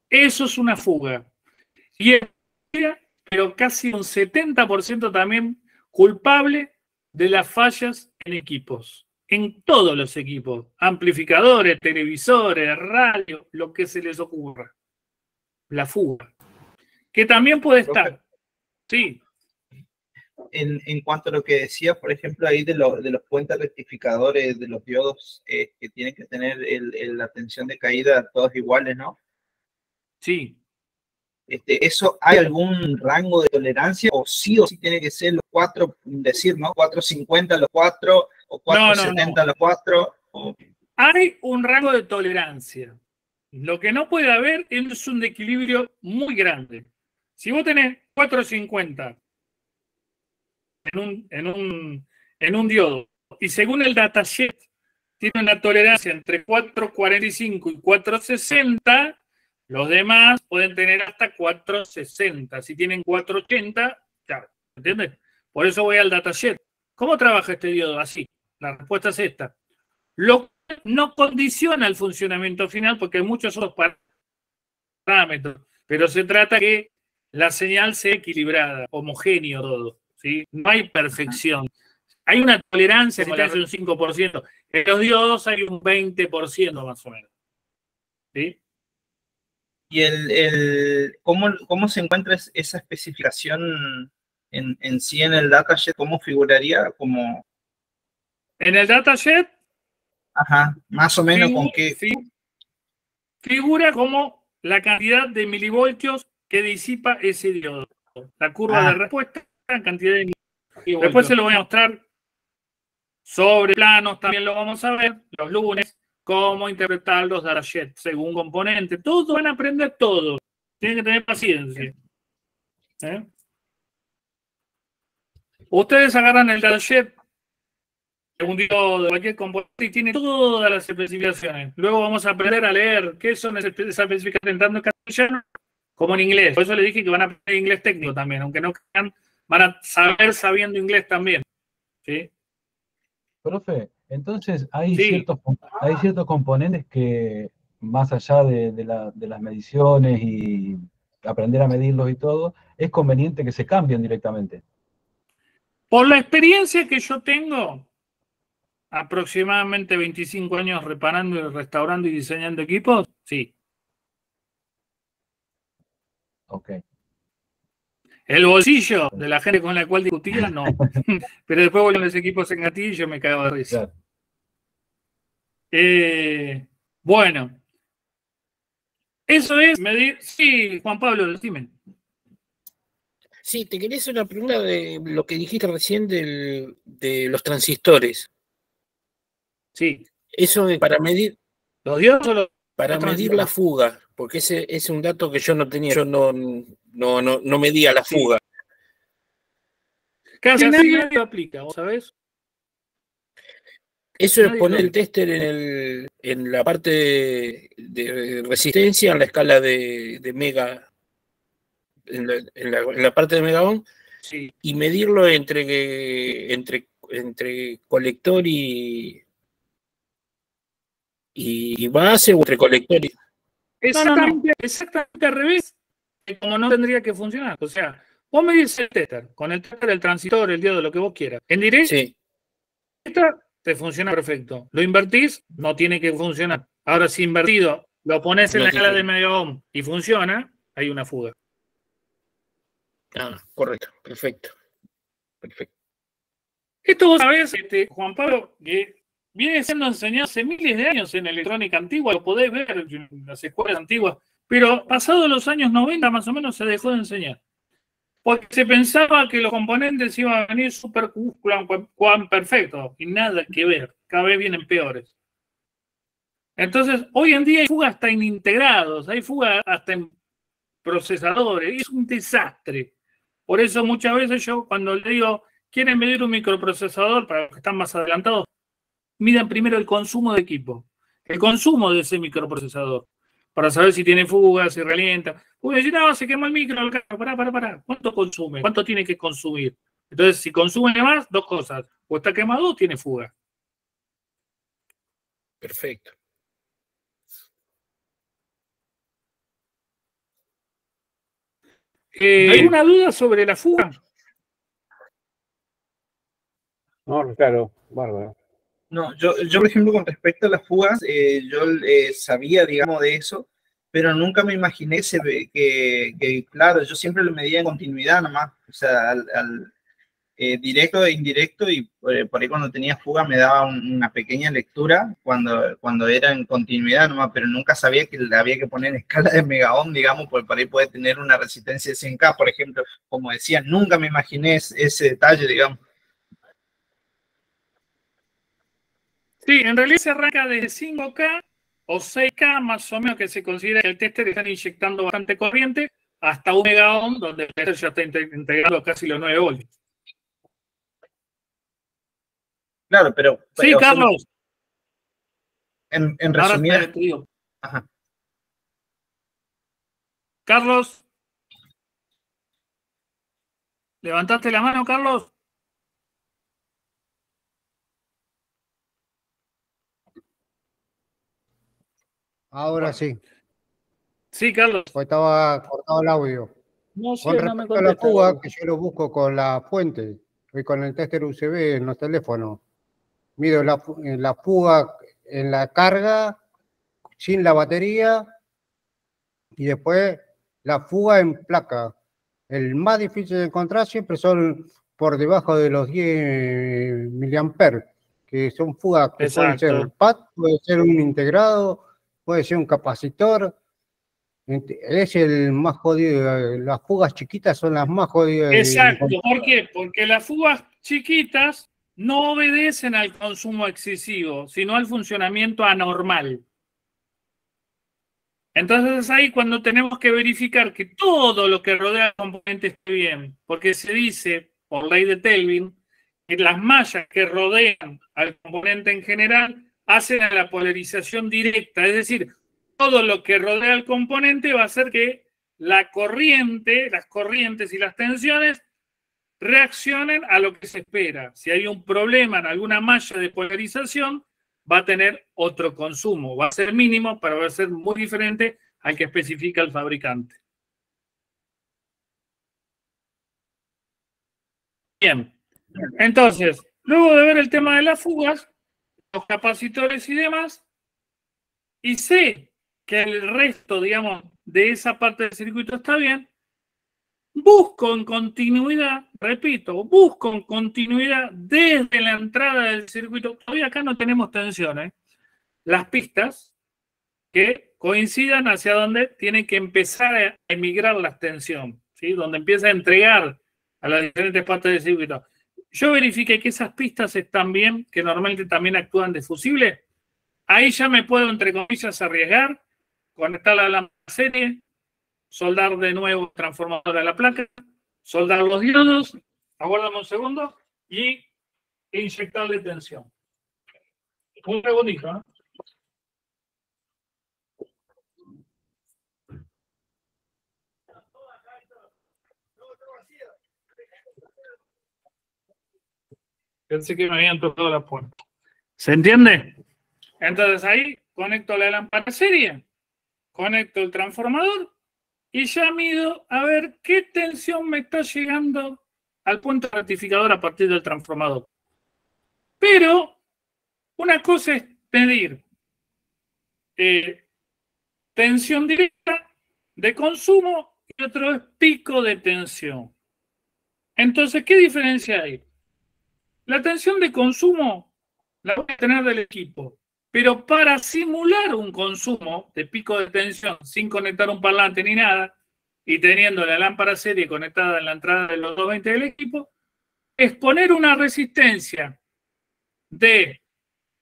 Eso es una fuga. Y pero casi un 70% también culpable de las fallas en equipos. En todos los equipos. Amplificadores, televisores, radio, lo que se les ocurra. La fuga. Que también puede estar. Sí. En cuanto a lo que decías, por ejemplo, ahí de los puentes rectificadores, de los diodos que tienen que tener la tensión de caída todos iguales, ¿no? Sí. ¿Eso hay algún rango de tolerancia o sí tiene que ser los 4, decir, ¿no? 450 los 4 o 470 los 4? O... Hay un rango de tolerancia. Lo que no puede haber es un equilibrio muy grande. Si vos tenés 450 en un diodo y según el datasheet tiene una tolerancia entre 445 y 460, los demás pueden tener hasta 460. Si tienen 480, claro, ¿entiendes? Por eso voy al datasheet. ¿Cómo trabaja este diodo? Así. La respuesta es esta. Lo que no condiciona el funcionamiento final porque hay muchos otros parámetros, pero se trata que la señal sea equilibrada, homogéneo todo, ¿sí? No hay perfección. Hay una tolerancia, si te hace un 5%. En los diodos hay un 20% más o menos. ¿Sí? ¿Y cómo se encuentra esa especificación en sí en el datasheet? ¿Cómo figuraría? Como, En el datasheet, ajá, más o menos con qué. Figura como la cantidad de milivoltios que disipa ese diodo. La curva de respuesta, la cantidad de milivoltios. Después se lo voy a mostrar sobre planos, también lo vamos a ver los lunes, cómo interpretar los datasheets según componente. Todos van a aprender todo. Tienen que tener paciencia. Ustedes agarran el datasheet un diodo de cualquier componente y tiene todas las especificaciones. Luego vamos a aprender a leer qué son esas especificaciones tanto en castellano como en inglés. Por eso les dije que van a aprender inglés técnico también, aunque no crean, van a saber sabiendo inglés también. ¿Sí? Profe, entonces hay ciertos componentes que, más allá de las mediciones y aprender a medirlos y todo, es conveniente que se cambien directamente. Por la experiencia que yo tengo, aproximadamente 25 años reparando y restaurando y diseñando equipos, sí. Ok. El bolsillo de la gente con la cual discutía, no. Pero después vuelven los equipos en gatillo y yo me cago de risa. Claro. Bueno. Eso es medir. Sí, Juan Pablo, dime. Sí, te quería hacer una pregunta de lo que dijiste recién de los transistores. Sí. Eso es para medir. ¿Los diodos o para medir la fuga, porque ese es un dato que yo no tenía. Yo no medía la fuga. Casi nadie lo aplica, ¿vos sabés? Eso es poner el tester en la parte de resistencia, en la escala de mega, en la parte de megaohm, sí, y medirlo entre colector y base o entre colector y... Exactamente al revés, como no tendría que funcionar. O sea, vos medís el tester, con el tester, el transistor, el diodo, lo que vos quieras. En directo, sí, te funciona perfecto. Lo invertís, no tiene que funcionar. Ahora, si invertido lo pones en la escala de medio ohm y funciona, hay una fuga. Ah, correcto, perfecto. Esto vos sabés, Juan Pablo, que viene siendo enseñado hace miles de años en electrónica antigua, lo podés ver en las escuelas antiguas, pero pasados los años 90 más o menos se dejó de enseñar. Porque se pensaba que los componentes iban a venir súper perfectos y nada que ver, cada vez vienen peores. Entonces, hoy en día hay fugas hasta en integrados, hay fugas hasta en procesadores, y es un desastre. Por eso muchas veces yo cuando le digo, quieren medir un microprocesador, para los que están más adelantados, midan primero el consumo de equipo, el consumo de ese microprocesador, para saber si tiene fugas, si realienta. Uy, decir, no, se quema el micro, pará. ¿Cuánto consume? ¿Cuánto tiene que consumir? Entonces, si consume más, dos cosas. O está quemado o tiene fuga. Perfecto. ¿Alguna duda sobre la fuga? No, claro, bárbaro. No, yo por ejemplo, con respecto a las fugas, yo sabía, digamos, de eso, pero nunca me imaginé que, claro, yo siempre lo medía en continuidad nomás, o sea, directo e indirecto, y por ahí cuando tenía fuga me daba una pequeña lectura cuando era en continuidad nomás, pero nunca sabía que le había que poner en escala de megaohm, digamos, porque por ahí puede tener una resistencia de 100K, por ejemplo, como decía, nunca me imaginé ese detalle, digamos. Sí, en realidad se arranca de 5K o 6K más o menos, que se considera que el tester está inyectando bastante corriente, hasta 1 megaohm, donde el tester ya está integrando casi los 9 voltios. Claro, pero sí, Carlos. En resumidas... Ajá. Carlos. ¿Levantaste la mano, Carlos? Ahora sí. Sí, Carlos. Pues estaba cortado el audio. No sé, con respecto a la fuga, que yo lo busco con la fuente, Voy con el tester USB en los teléfonos. Mido la fuga en la carga, sin la batería, y después la fuga en placa. El más difícil de encontrar siempre son por debajo de los 10 miliamperes, que son fugas que pueden ser PAD, puede ser un integrado, puede ser un capacitor. Es el más jodido. Las fugas chiquitas son las más jodidas. Exacto. ¿Por qué? Porque las fugas chiquitas no obedecen al consumo excesivo, sino al funcionamiento anormal. Entonces es ahí cuando tenemos que verificar que todo lo que rodea al componente esté bien, porque se dice, por ley de Kelvin, que las mallas que rodean al componente en general hacen a la polarización directa, es decir, todo lo que rodea al componente va a hacer que la corriente, las corrientes y las tensiones reaccionen a lo que se espera. Si hay un problema en alguna malla de polarización, va a tener otro consumo. Va a ser mínimo, pero va a ser muy diferente al que especifica el fabricante. Bien. Entonces, luego de ver el tema de las fugas, los capacitores y demás, y sé que el resto, digamos, de esa parte del circuito está bien, busco en continuidad, repito, busco en continuidad desde la entrada del circuito. Todavía acá no tenemos tensiones. Las pistas que coincidan hacia donde tienen que empezar a emigrar la tensión, ¿sí? Donde empieza a entregar a las diferentes partes del circuito. Yo verifiqué que esas pistas están bien, que normalmente también actúan de fusible. Ahí ya me puedo, entre comillas, arriesgar, conectar la lámpara serie, soldar de nuevo el transformador a la placa, soldar los diodos, aguárdame un segundo, y inyectarle tensión. Un segundito, ¿no? Pensé que me habían tocado la puerta. ¿Se entiende? Entonces ahí conecto la lámpara serie, conecto el transformador y ya mido a ver qué tensión me está llegando al punto rectificador a partir del transformador. Pero una cosa es medir tensión directa de consumo y otro es pico de tensión. Entonces, ¿qué diferencia hay? La tensión de consumo la voy a tener del equipo, pero para simular un consumo de pico de tensión sin conectar un parlante ni nada y teniendo la lámpara serie conectada en la entrada de los 220 del equipo, es poner una resistencia de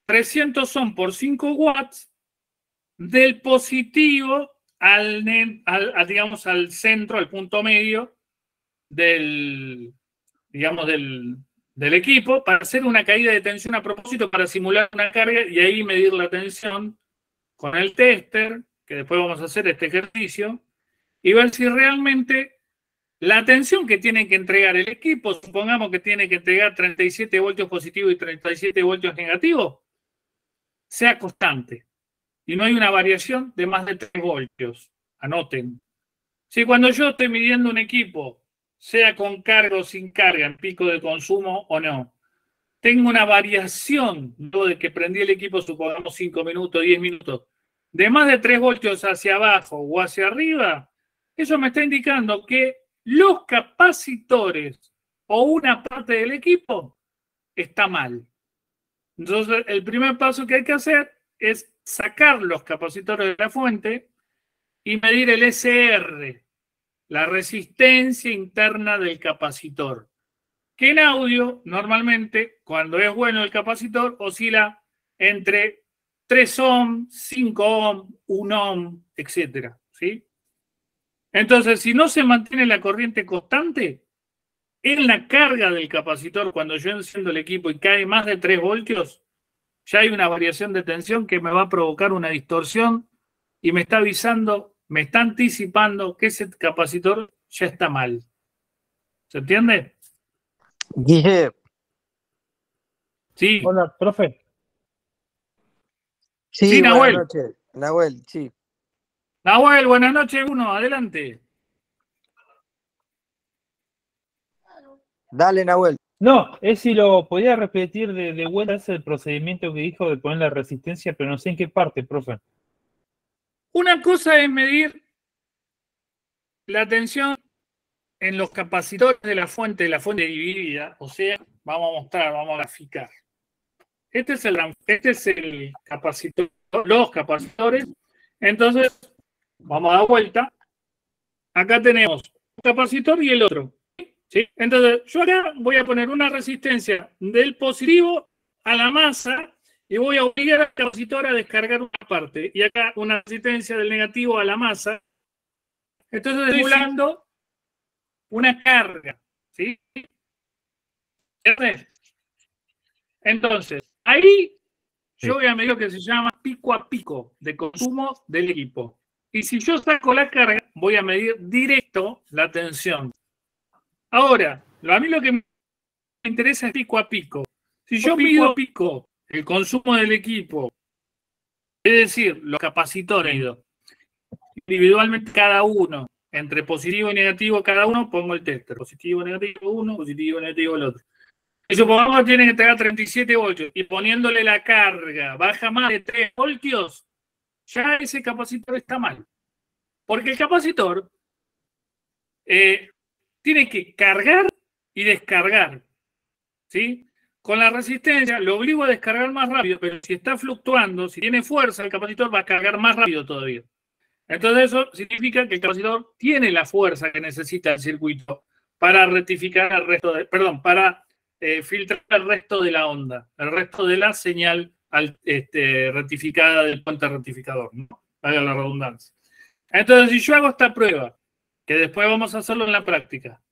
300 ohm por 5 watts del positivo digamos, al centro, al punto medio del, digamos, del equipo para hacer una caída de tensión a propósito para simular una carga y ahí medir la tensión con el tester, que después vamos a hacer este ejercicio, y ver si realmente la tensión que tiene que entregar el equipo, supongamos que tiene que entregar 37 voltios positivos y 37 voltios negativos, sea constante. Y no hay una variación de más de 3 voltios. Anoten. Si cuando yo estoy midiendo un equipo, sea con carga o sin carga, en pico de consumo o no, tengo una variación, luego de que prendí el equipo, supongamos 5 minutos, 10 minutos, de más de 3 voltios hacia abajo o hacia arriba, eso me está indicando que los capacitores o una parte del equipo está mal. Entonces, el primer paso que hay que hacer es sacar los capacitores de la fuente y medir el SR, la resistencia interna del capacitor, que en audio, normalmente, cuando es bueno el capacitor, oscila entre 3 ohm, 5 ohm, 1 ohm, etc. ¿Sí? Entonces, si no se mantiene la corriente constante, en la carga del capacitor, cuando yo enciendo el equipo y cae más de 3 voltios, ya hay una variación de tensión que me va a provocar una distorsión y me está avisando, me está anticipando que ese capacitor ya está mal. ¿Se entiende? Guille. Sí. Hola, profe. Sí, Nahuel. Buenas noches. Nahuel, sí. Nahuel, buenas noches, uno, adelante. Dale, Nahuel. No, es si lo podía repetir de vuelta, ese el procedimiento que dijo de poner la resistencia, pero no sé en qué parte, profe. Una cosa es medir la tensión en los capacitores de la fuente dividida, o sea, vamos a mostrar, vamos a graficar. Este es el capacitor, los capacitores. Entonces, vamos a dar vuelta. Acá tenemos un capacitor y el otro. ¿Sí? Entonces, yo acá voy a poner una resistencia del positivo a la masa y voy a obligar al capacitor a descargar una parte. Y acá una resistencia del negativo a la masa. Entonces, estoy simulando una carga. ¿Sí? Entonces, ahí yo voy a medir lo que se llama pico a pico de consumo del equipo. Y si yo saco la carga, voy a medir directo la tensión. Ahora, a mí lo que me interesa es pico a pico. Si yo mido pico el consumo del equipo, es decir, los capacitores, individualmente cada uno, entre positivo y negativo cada uno, pongo el tester. Positivo, negativo uno, positivo, negativo el otro. Y supongamos que tiene que entregar 37 voltios y poniéndole la carga baja más de 3 voltios, ya ese capacitor está mal. Porque el capacitor tiene que cargar y descargar. ¿Sí? Con la resistencia lo obligo a descargar más rápido, pero si está fluctuando, si tiene fuerza, el capacitor va a cargar más rápido todavía. Entonces eso significa que el capacitor tiene la fuerza que necesita el circuito para rectificar el resto de, para filtrar el resto de la onda, el resto de la señal rectificada del puente rectificador, ¿no? Haga la redundancia. Entonces, si yo hago esta prueba, que después vamos a hacerlo en la práctica,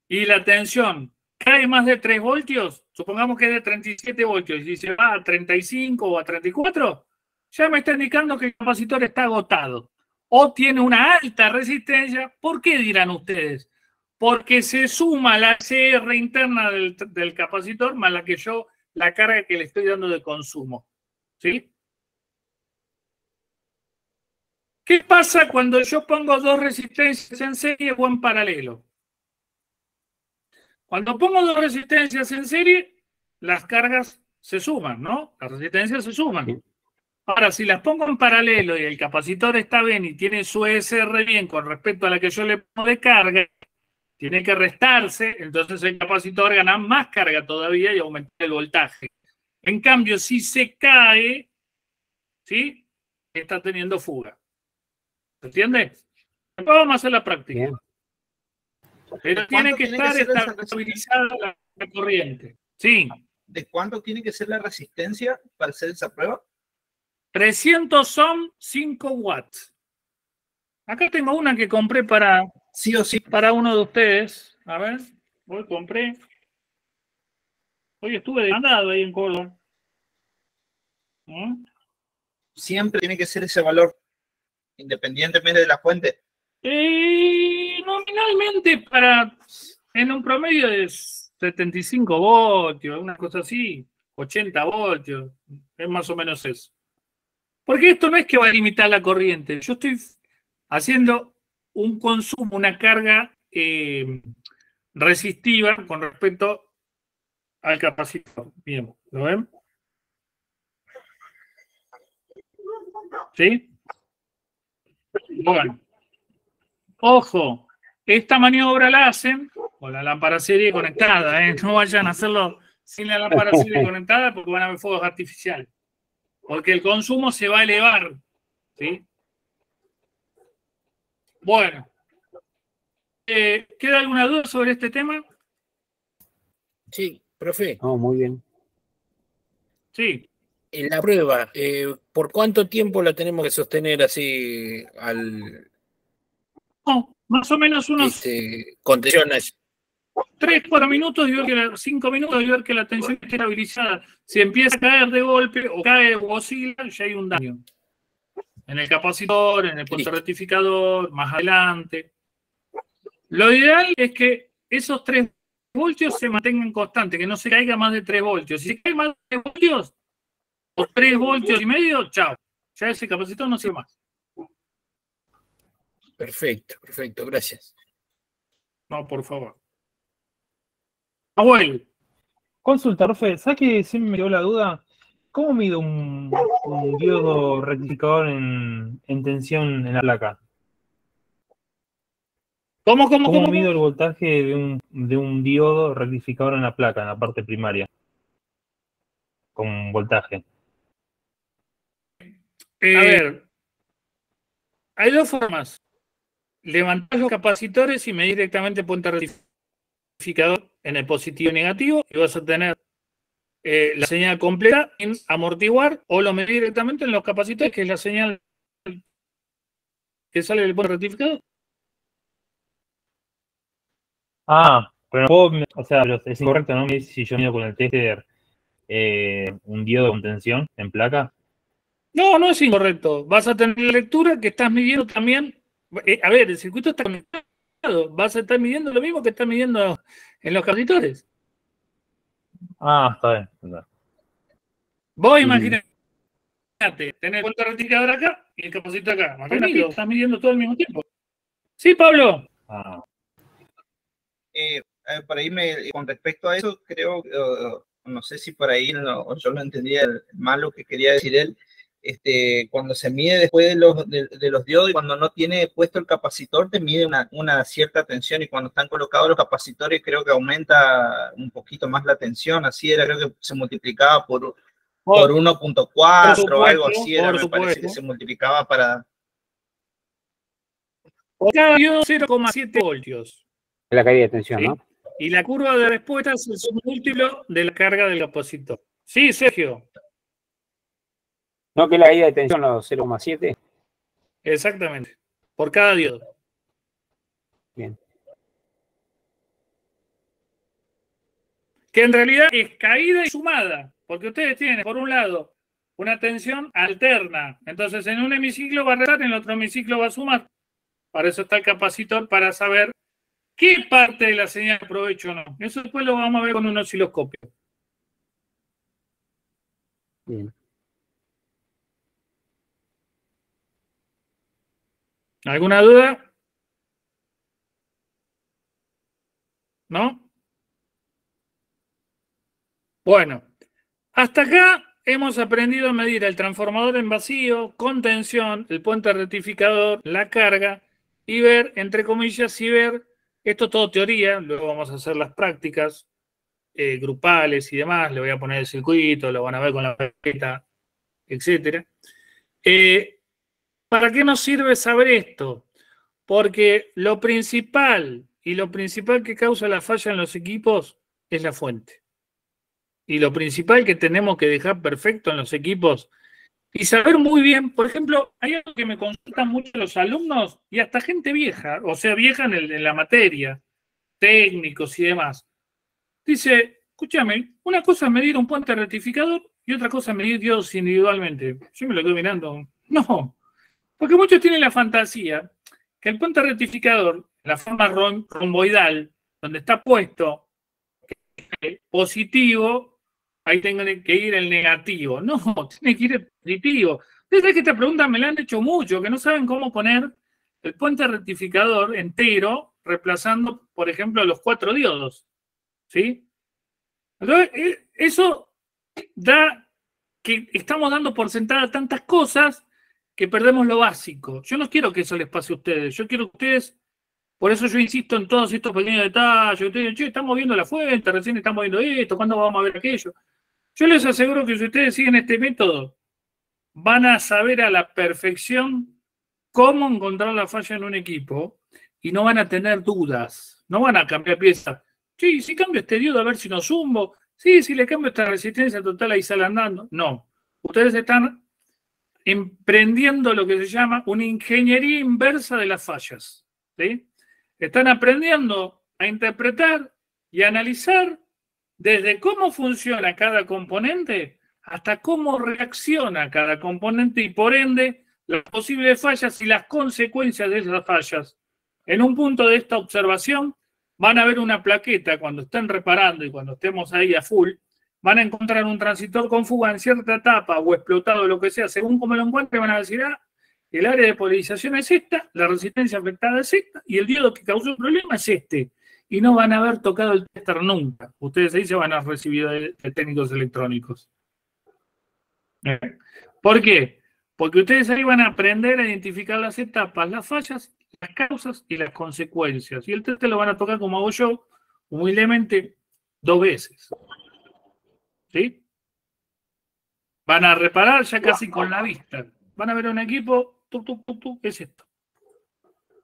y la tensión cae más de 3 voltios, supongamos que es de 37 voltios, y se va a 35 o a 34, ya me está indicando que el capacitor está agotado, o tiene una alta resistencia. ¿Por qué dirán ustedes? Porque se suma la CR interna del capacitor más la carga que le estoy dando de consumo. ¿Sí? ¿Qué pasa cuando yo pongo dos resistencias en serie o en paralelo? Cuando pongo dos resistencias en serie, las cargas se suman, ¿no? Las resistencias se suman. Ahora, si las pongo en paralelo y el capacitor está bien y tiene su ESR bien con respecto a la que yo le pongo de carga, tiene que restarse, entonces el capacitor gana más carga todavía y aumenta el voltaje. En cambio, si se cae, ¿sí? Está teniendo fuga. ¿Se entiende? Vamos a hacer la práctica. Bien. Pero tiene que estar estabilizada la corriente. Sí. ¿De cuánto tiene que ser la resistencia para hacer esa prueba? 300 son 5 watts. Acá tengo una que compré para sí o sí para uno de ustedes. A ver, hoy compré. Hoy estuve demandado ahí en Córdoba. Siempre tiene que ser ese valor, independientemente de la fuente. Nominalmente en un promedio de 75 voltios, una cosa así, 80 voltios, es más o menos eso. Porque esto no es que va a limitar la corriente, yo estoy haciendo un consumo, una carga resistiva con respecto al capacitor. Bien, ¿lo ven? ¿Sí? Bueno. Ojo, esta maniobra la hacen con la lámpara serie conectada, ¿eh? No vayan a hacerlo sin la lámpara serie conectada porque van a haber fuegos artificiales. Porque el consumo se va a elevar. ¿Sí? Bueno. ¿Queda alguna duda sobre este tema? Sí, profe. Oh, muy bien. Sí. En la prueba, ¿por cuánto tiempo la tenemos que sostener así al... No, más o menos unos contenciones? 3-4 minutos y ver que 5 minutos y ver que la tensión esté estabilizada. Si empieza a caer de golpe o cae o oscila, ya hay un daño. En el capacitor, en el puente rectificador, más adelante. Lo ideal es que esos 3 voltios se mantengan constantes, que no se caiga más de 3 voltios. Si se cae más de 3 voltios, o 3 voltios y medio, chao. Ya ese capacitor no sirve más. Perfecto, perfecto, gracias. No, por favor. Abuelo. Consulta, profe, ¿sabes que siempre me quedó la duda? ¿Cómo mido un diodo rectificador en tensión en la placa? ¿Cómo mido el voltaje de un diodo rectificador en la placa, en la parte primaria? Con voltaje. A ver, hay dos formas. Levantar los capacitores y medir directamente puente rectificador en el positivo y negativo y vas a tener la señal completa en amortiguar, o lo medís directamente en los capacitores, que es la señal que sale del puente rectificador. Ah, pero no puedo, o sea, es incorrecto, ¿no? Si yo mido con el tester un diodo con tensión en placa. No, no es incorrecto. Vas a tener la lectura que estás midiendo también. A ver, el circuito está conectado. Vas a estar midiendo lo mismo que estás midiendo en los capacitores. Ah, está bien. Vos imaginate, tenés el puente rectificador acá y el capacitor acá. Imagínate, estás midiendo todo al mismo tiempo. Sí, Pablo. Por ahí, con respecto a eso, creo, no sé si por ahí yo lo entendía mal lo que quería decir él. Cuando se mide después de los diodos y cuando no tiene puesto el capacitor, te mide una cierta tensión, y cuando están colocados los capacitores creo que aumenta un poquito más la tensión. Así era, creo que se multiplicaba por 1.4 o algo así, me parece que se multiplicaba para... Por cada diodo 0,7 voltios. La caída de tensión, ¿sí? ¿No? Y la curva de respuesta es el submúltiplo de la carga del capacitor. Sí, Sergio. ¿No que la caída de tensión los 0,7? Exactamente. Por cada diodo. Bien. Que en realidad es caída y sumada. Porque ustedes tienen, por un lado, una tensión alterna. Entonces, en un hemiciclo va a restar, en el otro hemiciclo va a sumar. Para eso está el capacitor, para saber qué parte de la señal aprovecho o no. Eso después lo vamos a ver con un osciloscopio. Bien. ¿Alguna duda? ¿No? Bueno, hasta acá hemos aprendido a medir el transformador en vacío, con tensión, el puente rectificador, la carga, y ver, entre comillas, esto es todo teoría, luego vamos a hacer las prácticas grupales y demás, le voy a poner el circuito, lo van a ver con la plaqueta, etc. ¿Para qué nos sirve saber esto? Porque lo principal que causa la falla en los equipos es la fuente. Y lo principal que tenemos que dejar perfecto en los equipos y saber muy bien, por ejemplo, hay algo que me consultan mucho los alumnos y hasta gente vieja, o sea, vieja en la materia, técnicos y demás. Dice, escúchame, una cosa es medir un puente rectificador y otra cosa es medir diodos individualmente. Yo me lo quedo mirando. No, porque muchos tienen la fantasía que el puente rectificador, la forma romboidal, donde está puesto positivo, ahí tiene que ir el negativo. No, tiene que ir el positivo. Ustedes que esta pregunta me la han hecho mucho, que no saben cómo poner el puente rectificador entero, reemplazando, por ejemplo, los 4 diodos. ¿Sí? Entonces, eso da que estamos dando por sentada tantas cosas que perdemos lo básico. Yo no quiero que eso les pase a ustedes. Yo quiero que ustedes, por eso yo insisto en todos estos pequeños detalles. Ustedes dicen, che, estamos viendo la fuente, recién estamos viendo esto, ¿cuándo vamos a ver aquello? Yo les aseguro que si ustedes siguen este método, van a saber a la perfección cómo encontrar la falla en un equipo y no van a tener dudas. No van a cambiar piezas. Sí, si cambio este diodo a ver si no zumbo. Sí, si le cambio esta resistencia total ahí sale andando. No. Ustedes están emprendiendo lo que se llama una ingeniería inversa de las fallas. ¿Sí? Están aprendiendo a interpretar y analizar desde cómo funciona cada componente hasta cómo reacciona cada componente y por ende las posibles fallas y las consecuencias de esas fallas. En un punto de esta observación van a ver una plaqueta cuando estén reparando y cuando estemos ahí a full, van a encontrar un transitor con fuga en cierta etapa o explotado o lo que sea, según como lo encuentren van a decir, el área de polarización es esta, la resistencia afectada es esta y el diodo que causó el problema es este. y no van a haber tocado el tester nunca. Ustedes ahí se van a recibir de técnicos electrónicos. ¿Por qué? Porque ustedes ahí van a aprender a identificar las etapas, las fallas, las causas y las consecuencias. Y el tester lo van a tocar como hago yo, humildemente, 2 veces. ¿Sí? Van a reparar ya casi con la vista. Van a ver un equipo, ¿qué es esto?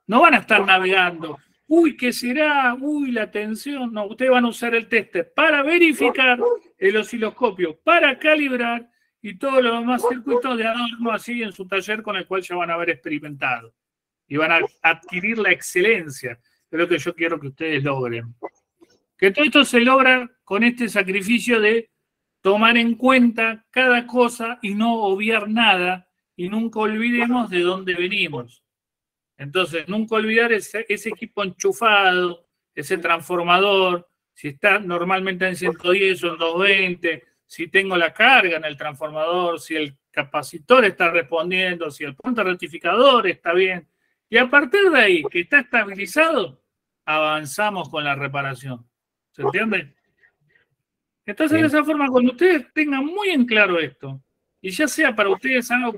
No van a estar navegando. Uy, ¿qué será? Uy, la tensión. No, ustedes van a usar el tester para verificar el osciloscopio, para calibrar y todos los demás circuitos de adorno así en su taller con el cual ya van a haber experimentado. Y van a adquirir la excelencia. Es lo que yo quiero que ustedes logren. Que todo esto se logra con este sacrificio de tomar en cuenta cada cosa y no obviar nada y nunca olvidemos de dónde venimos. Entonces, nunca olvidar ese equipo enchufado, ese transformador, si está normalmente en 110 o en 220, si tengo la carga en el transformador, si el capacitor está respondiendo, si el punto rectificador está bien. Y a partir de ahí, que está estabilizado, avanzamos con la reparación. ¿Se entiende? Entonces, de esa forma, cuando ustedes tengan muy en claro esto, y ya sea para ustedes algo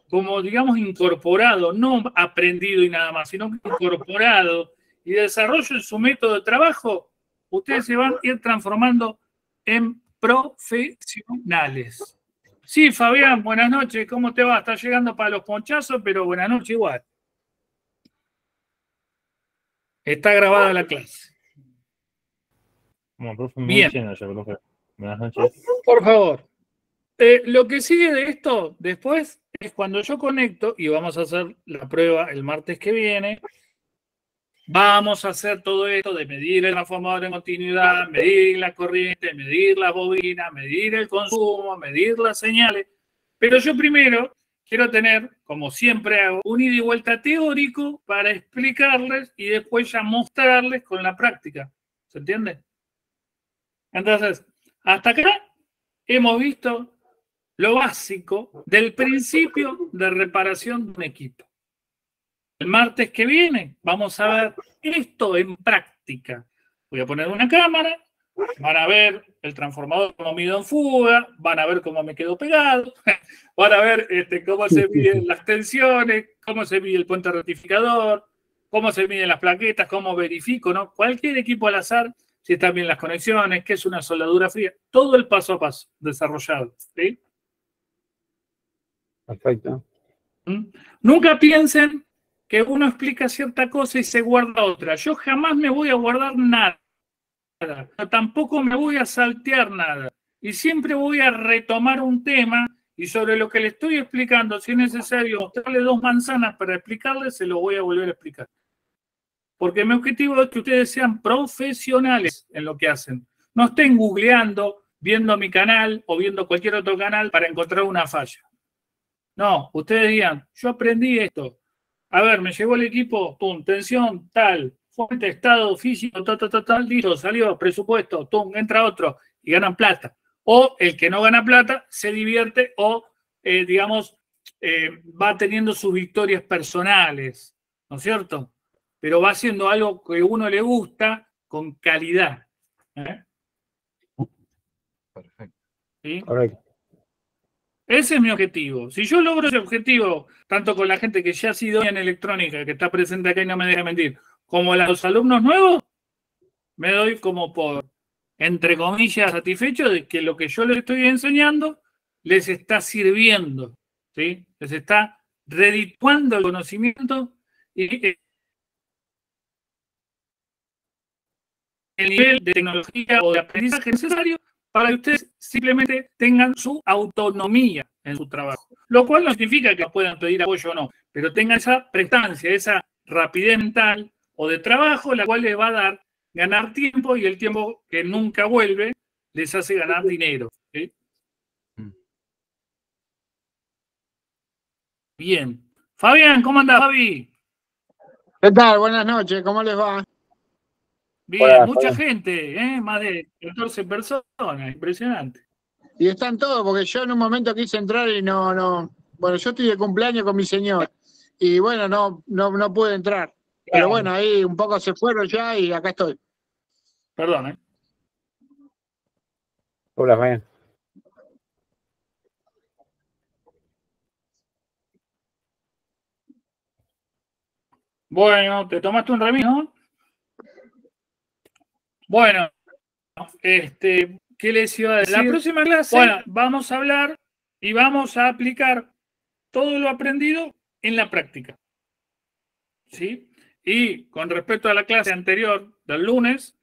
como digamos, incorporado, no aprendido y nada más, sino incorporado y desarrollo en su método de trabajo, ustedes se van a ir transformando en profesionales. Sí, Fabián, buenas noches, ¿cómo te va? Estás llegando para los ponchazos, pero buenas noches igual. Está grabada la clase. Como profe, muy bien. lleno ya, profe. Buenas noches. Por favor. Lo que sigue de esto después es cuando yo conecto, y vamos a hacer la prueba el martes que viene, vamos a hacer todo esto de medir el transformador en continuidad, medir la corriente, medir la bobina, medir el consumo, medir las señales. Pero yo primero quiero tener, como siempre hago, un ida y vuelta teórico para explicarles y después ya mostrarles con la práctica. ¿Se entiende? Entonces, hasta acá hemos visto lo básico del principio de reparación de un equipo. El martes que viene vamos a ver esto en práctica. Voy a poner una cámara, van a ver el transformador cómo mido en fuga, van a ver cómo me quedo pegado, van a ver cómo se miden las tensiones, cómo se mide el puente rectificador, cómo se miden las plaquetas, cómo verifico, ¿no? Cualquier equipo al azar, si están bien las conexiones, qué es una soldadura fría, todo el paso a paso desarrollado. ¿Sí? Perfecto. Nunca piensen que uno explica cierta cosa y se guarda otra. Yo jamás me voy a guardar nada. Pero tampoco me voy a saltear nada. Y siempre voy a retomar un tema y sobre lo que le estoy explicando, si es necesario mostrarle 2 manzanas para explicarle, se lo voy a volver a explicar. Porque mi objetivo es que ustedes sean profesionales en lo que hacen. No estén googleando, viendo mi canal o viendo cualquier otro canal para encontrar una falla. No, ustedes digan, yo aprendí esto. A ver, me llegó el equipo, pum, tensión, tal, fuente, estado físico, tal, listo, salió, presupuesto, pum, entra otro y ganan plata. O el que no gana plata se divierte o, va teniendo sus victorias personales, ¿no es cierto? Pero va haciendo algo que a uno le gusta con calidad. Perfecto. ¿Sí? Correcto. Ese es mi objetivo. Si yo logro ese objetivo, tanto con la gente que ya ha sido en electrónica, que está presente acá y no me deja mentir, como los alumnos nuevos, me doy como por, entre comillas, satisfecho de que lo que yo les estoy enseñando les está sirviendo, ¿sí? Les está redituando el conocimiento y el nivel de tecnología o de aprendizaje necesario para que ustedes simplemente tengan su autonomía en su trabajo. Lo cual no significa que puedan pedir apoyo o no, pero tengan esa prestancia, esa rapidez mental o de trabajo, la cual les va a dar ganar tiempo y el tiempo que nunca vuelve les hace ganar dinero. ¿Sí? Bien. Fabián, ¿cómo andás, Fabi? ¿Qué tal? Buenas noches, ¿cómo les va? Bien, hola, mucha gente, más de 14 personas, impresionante. Y están todos, porque yo en un momento quise entrar y no. Bueno, yo estoy de cumpleaños con mi señor y bueno, no pude entrar. Pero bueno, ahí un poco se fueron ya y acá estoy. Perdón, Hola, Ryan. Bueno, te tomaste un remis, ¿no? Bueno, ¿qué les iba a decir? La próxima clase, bueno, vamos a hablar y vamos a aplicar todo lo aprendido en la práctica. ¿Sí? Y con respecto a la clase anterior del lunes,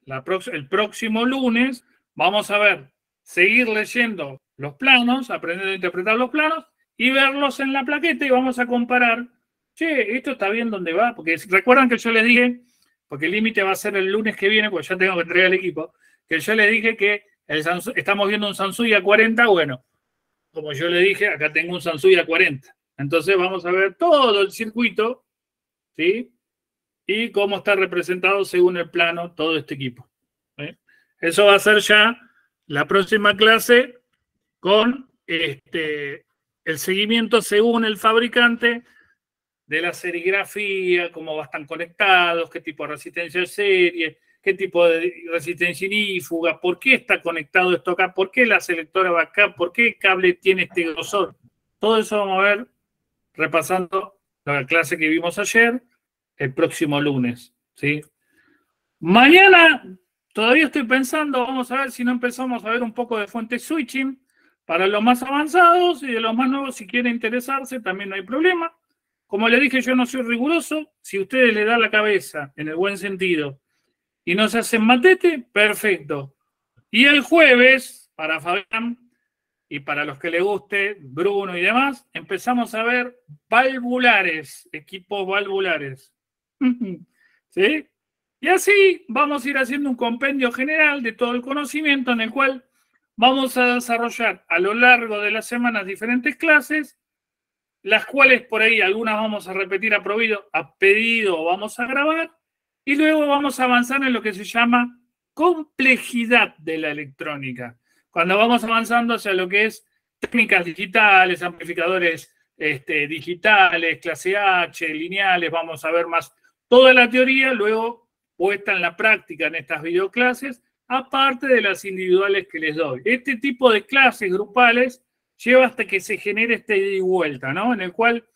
el próximo lunes, vamos a ver, seguir leyendo los planos, aprendiendo a interpretar los planos y verlos en la plaqueta y vamos a comparar. Che, esto está bien dónde va, porque recuerdan que yo les dije, porque el límite va a ser el lunes que viene, porque ya tengo que entregar el equipo, que yo les dije que estamos viendo un Sansui A40, bueno, como yo le dije, acá tengo un Sansui A40. Entonces vamos a ver todo el circuito, ¿sí? Y cómo está representado según el plano todo este equipo. ¿Sí? Eso va a ser ya la próxima clase con el seguimiento según el fabricante de la serigrafía, cómo están conectados, qué tipo de resistencia de serie, qué tipo de resistencia inífuga, por qué está conectado esto acá, por qué la selectora va acá, por qué el cable tiene este grosor. Todo eso vamos a ver repasando la clase que vimos ayer, el próximo lunes. ¿Sí? Mañana, todavía estoy pensando, vamos a ver si no empezamos a ver un poco de fuente switching para los más avanzados y de los más nuevos, si quieren interesarse, también no hay problema. Como le dije, yo no soy riguroso. Si ustedes le dan la cabeza, en el buen sentido, y no se hacen matete, perfecto. Y el jueves, para Fabián y para los que le guste, Bruno y demás, empezamos a ver valvulares, equipos valvulares. ¿Sí? Y así vamos a ir haciendo un compendio general de todo el conocimiento en el cual vamos a desarrollar a lo largo de las semanas diferentes clases, las cuales por ahí algunas vamos a repetir a pedido o vamos a grabar, y luego vamos a avanzar en lo que se llama complejidad de la electrónica. Cuando vamos avanzando hacia lo que es técnicas digitales, amplificadores digitales, clase H, lineales, vamos a ver más toda la teoría, luego puesta en la práctica en estas videoclases, aparte de las individuales que les doy. Este tipo de clases grupales lleva hasta que se genere este ida y vuelta, ¿no? En el cual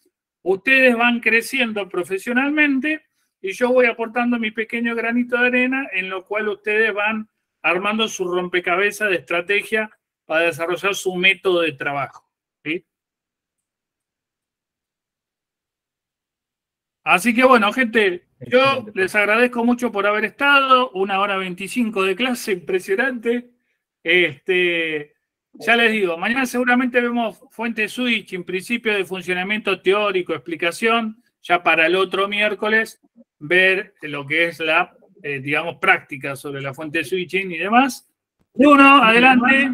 ustedes van creciendo profesionalmente y yo voy aportando mi pequeño granito de arena, en lo cual ustedes van armando su rompecabezas de estrategia para desarrollar su método de trabajo. ¿Sí? Así que bueno, gente, yo les agradezco mucho por haber estado. 1:25 de clase, impresionante. Ya les digo, mañana seguramente vemos fuente switch, en principio de funcionamiento teórico, explicación, ya para el otro miércoles ver lo que es la, digamos, práctica sobre la fuente switching y demás. Bruno, adelante.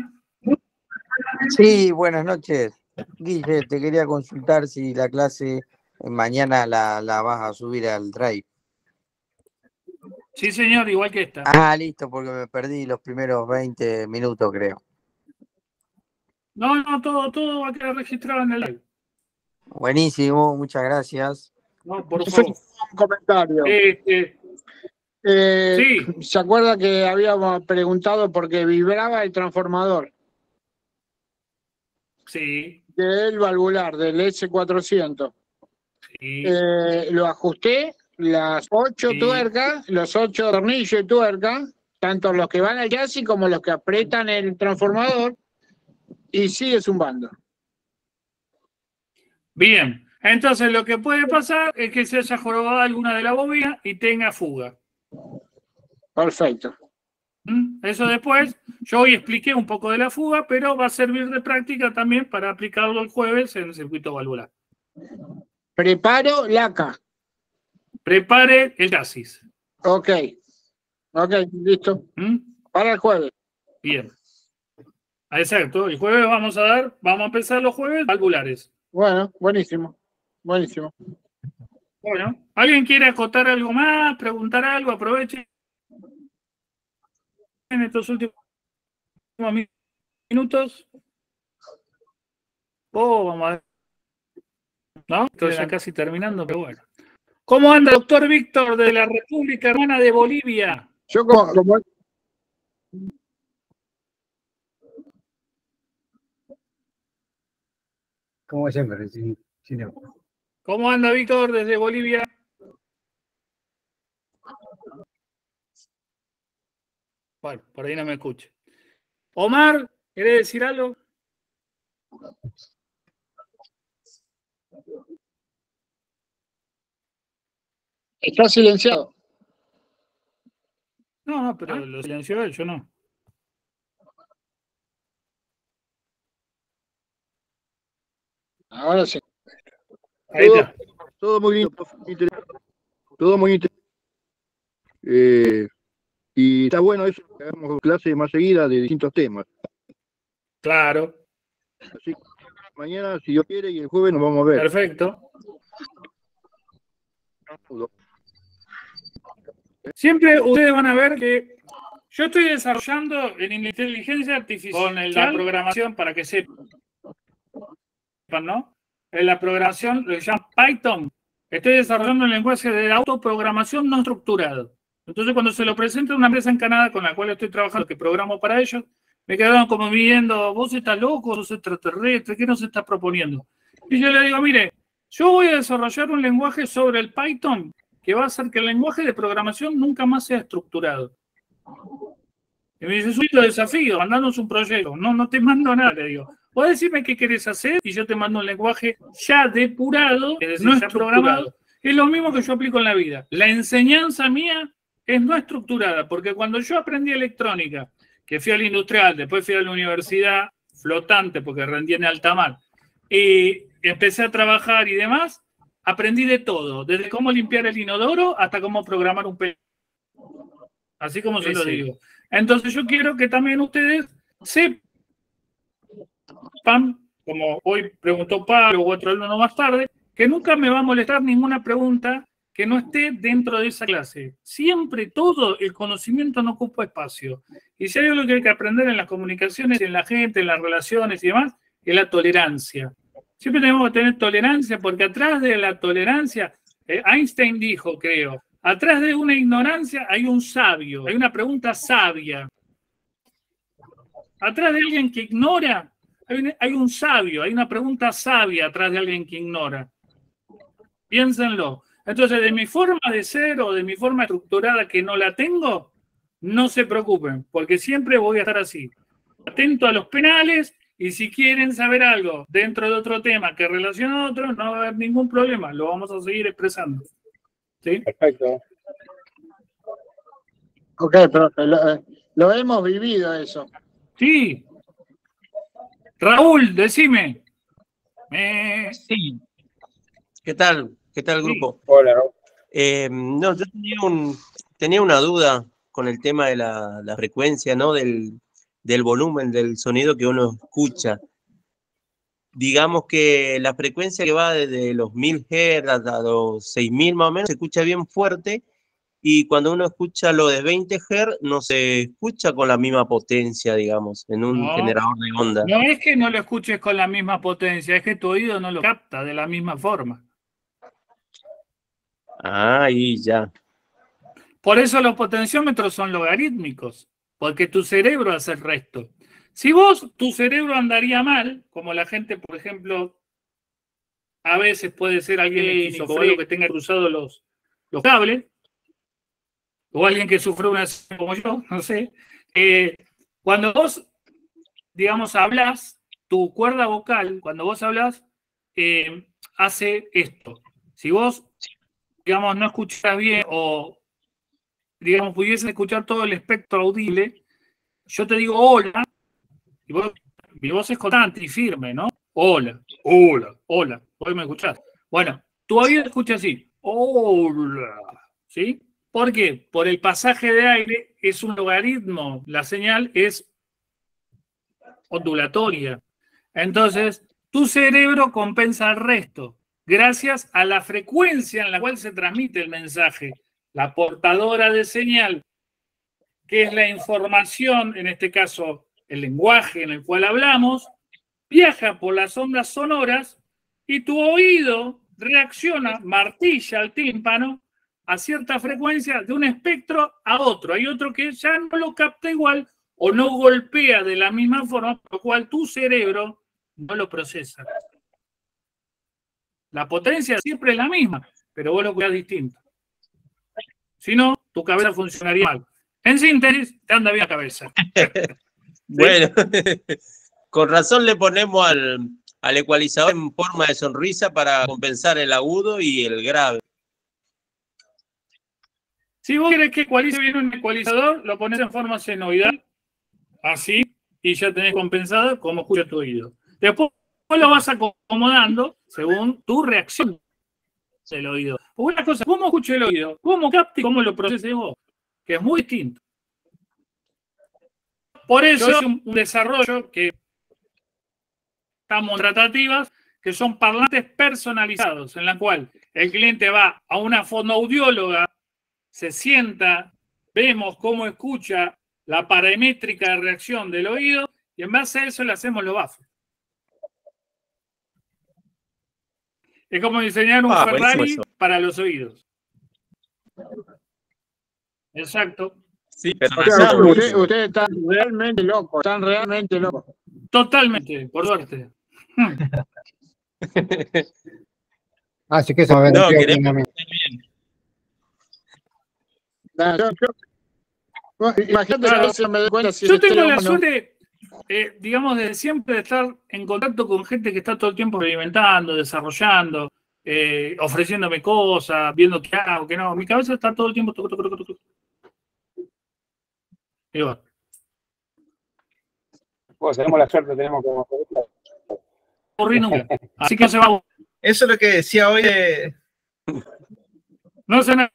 Sí, buenas noches. Guille, te quería consultar si la clase mañana la vas a subir al Drive. Sí, señor, igual que esta. Ah, listo, porque me perdí los primeros 20 minutos, creo. No, todo va a quedar registrado en el live. Buenísimo, muchas gracias. No, por favor. Un comentario. Sí. ¿Se acuerda que habíamos preguntado por qué vibraba el transformador? Sí. Del valvular, del S400. Sí. Lo ajusté, las 8 tuercas, los 8 tornillos y tuercas, tanto los que van al chasis como los que aprietan el transformador, y sigue zumbando. Bien, entonces lo que puede pasar es que se haya jorobado alguna de la bobina y tenga fuga. Perfecto. Eso después, yo hoy expliqué un poco de la fuga, pero va a servir de práctica también para aplicarlo el jueves en el circuito valvular. Preparo laca. Prepare el chasis. Ok, listo. Para el jueves. Bien. Exacto, el jueves vamos a empezar los jueves valvulares. Bueno, buenísimo. Buenísimo. Bueno, ¿alguien quiere acotar algo más? ¿Preguntar algo? Aprovechen en estos últimos minutos. Vamos a ver. ¿No? Estoy ya casi terminando, pero bueno. ¿Cómo anda, doctor Víctor, de la República Hermana de Bolivia? Yo como siempre, ¿Cómo anda, Víctor, desde Bolivia? Bueno, por ahí no me escucha. Omar, ¿querés decir algo? Está silenciado. No, pero lo silenció él, yo no. Ahora sí. Ahí está. Todo muy lindo, todo muy interesante. Y está bueno eso, que hagamos clases más seguidas de distintos temas. Claro. Así que mañana, si Dios quiere, y el jueves nos vamos a ver. Perfecto. Siempre ustedes van a ver que yo estoy desarrollando en inteligencia artificial con la programación para que sepan, ¿no? En la programación lo llaman Python. Estoy desarrollando un lenguaje de autoprogramación no estructurado. Entonces, cuando se lo presento a una empresa en Canadá con la cual estoy trabajando, que programo para ellos, me quedaron como viendo, vos estás loco, sos extraterrestre, ¿qué nos estás proponiendo? Y yo le digo, mire, yo voy a desarrollar un lenguaje sobre el Python que va a hacer que el lenguaje de programación nunca más sea estructurado. Y me dice, soy lo desafío, mandanos un proyecto. No te mando nada, le digo. Vos decime qué querés hacer y yo te mando un lenguaje ya depurado, es decir, no ya programado. Es lo mismo que yo aplico en la vida. La enseñanza mía es no estructurada, porque cuando yo aprendí electrónica, que fui al industrial, después fui a la universidad flotante, porque rendí en alta mar, y empecé a trabajar y demás, aprendí de todo, desde cómo limpiar el inodoro hasta cómo programar un PC. Así como se lo digo. Entonces yo quiero que también ustedes sepan, como hoy preguntó Pablo u otro alumno más tarde, que nunca me va a molestar ninguna pregunta que no esté dentro de esa clase. Siempre todo el conocimiento no ocupa espacio. Y si hay algo que hay que aprender en las comunicaciones, en la gente, en las relaciones y demás, es la tolerancia. Siempre tenemos que tener tolerancia, porque atrás de la tolerancia, Einstein dijo, creo, atrás de una ignorancia hay un sabio, hay una pregunta sabia. Atrás de alguien que ignora, hay un sabio, hay una pregunta sabia atrás de alguien que ignora. Piénsenlo. Entonces, de mi forma de ser o de mi forma estructurada que no la tengo, no se preocupen, porque siempre voy a estar así. Atento a los penales, y si quieren saber algo dentro de otro tema que relaciona a otro, no va a haber ningún problema, lo vamos a seguir expresando. ¿Sí? Perfecto. Ok, pero lo hemos vivido eso. Sí. Raúl, decime. Sí. ¿Qué tal? ¿Qué tal, grupo? Hola, Raúl. No, yo tenía una duda con el tema de la frecuencia, ¿no? Del volumen del sonido que uno escucha. Digamos que la frecuencia que va desde los 1000 Hz hasta los 6000 más o menos se escucha bien fuerte, y cuando uno escucha lo de 20 Hz no se escucha con la misma potencia, digamos, en un generador de onda. No es que no lo escuches con la misma potencia, es que tu oído no lo capta de la misma forma. Ah, ahí ya. Por eso los potenciómetros son logarítmicos, porque tu cerebro hace el resto. Si tu cerebro andaría mal, como la gente, por ejemplo, a veces puede ser alguien esquizofrénico que tenga cruzados los cables, o alguien que sufre una como yo, no sé. Cuando vos, digamos, hablas, tu cuerda vocal, cuando vos hablas, hace esto. Si vos, digamos, no escuchás bien o, digamos, pudieses escuchar todo el espectro audible, yo te digo hola, y mi voz es constante y firme, ¿no? Hola, hola, hola. ¿Vos me escuchás? Bueno, tu oído escucha así. Hola. ¿Sí? ¿Por qué? Por el pasaje de aire es un logaritmo. La señal es ondulatoria. Entonces, tu cerebro compensa el resto gracias a la frecuencia en la cual se transmite el mensaje. La portadora de señal, que es la información, en este caso el lenguaje en el cual hablamos, viaja por las ondas sonoras y tu oído reacciona, martilla al tímpano a cierta frecuencia de un espectro a otro. Hay otro que ya no lo capta igual o no golpea de la misma forma, por lo cual tu cerebro no lo procesa. La potencia siempre es la misma, pero vos lo cuidás distinto. Si no, tu cabeza funcionaría mal. En síntesis, te anda bien la cabeza. Bueno, con razón le ponemos al ecualizador en forma de sonrisa para compensar el agudo y el grave. Si vos querés que ecualice bien un ecualizador, lo pones en forma senoidal, así, y ya tenés compensado cómo escucha tu oído. Después lo vas acomodando según tu reacción del oído. Una cosa, ¿cómo escucha el oído? ¿Cómo capta y cómo lo procesa vos? Que es muy distinto. Por eso es un desarrollo que estamos en tratativas, que son parlantes personalizados, en la cual el cliente va a una fonoaudióloga, se sienta, vemos cómo escucha la paramétrica de reacción del oído y en base a eso le hacemos los baffles. Es como diseñar un Ferrari para los oídos. Exacto. Sí, pero ustedes están realmente locos, Totalmente, por suerte. Así que se me no, bien a mí. Imagínate, Claro, si me doy cuenta si yo tengo la suerte, digamos, de siempre estar en contacto con gente que está todo el tiempo experimentando, desarrollando, ofreciéndome cosas, viendo qué hago, qué no. Mi cabeza está todo el tiempo. Y bueno. Pues tenemos la suerte, tenemos como... Así que se va. Eso es lo que decía hoy de... No sé nada.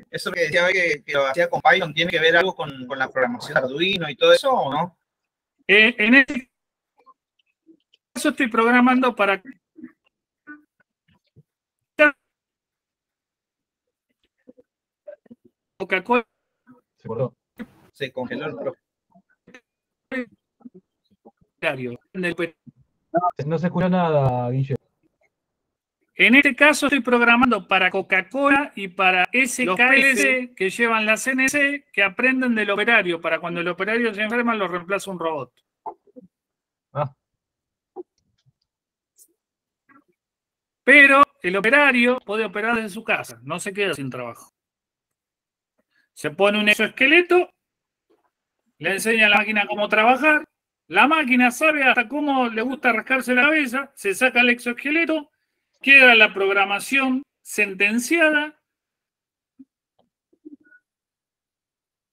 Eso que decía hoy que lo hacía con Python, ¿tiene que ver algo con la programación de Arduino y todo eso o no? En este caso estoy programando para... Coca-Cola. Se congeló el No se escucha nada, Guille. En este caso estoy programando para Coca-Cola y para SKS que llevan la CNC, que aprenden del operario, para cuando el operario se enferma lo reemplaza un robot. Pero el operario puede operar desde su casa, no se queda sin trabajo. Se pone un exoesqueleto, le enseña a la máquina cómo trabajar, la máquina sabe hasta cómo le gusta rascarse la cabeza, se saca el exoesqueleto, queda la programación sentenciada,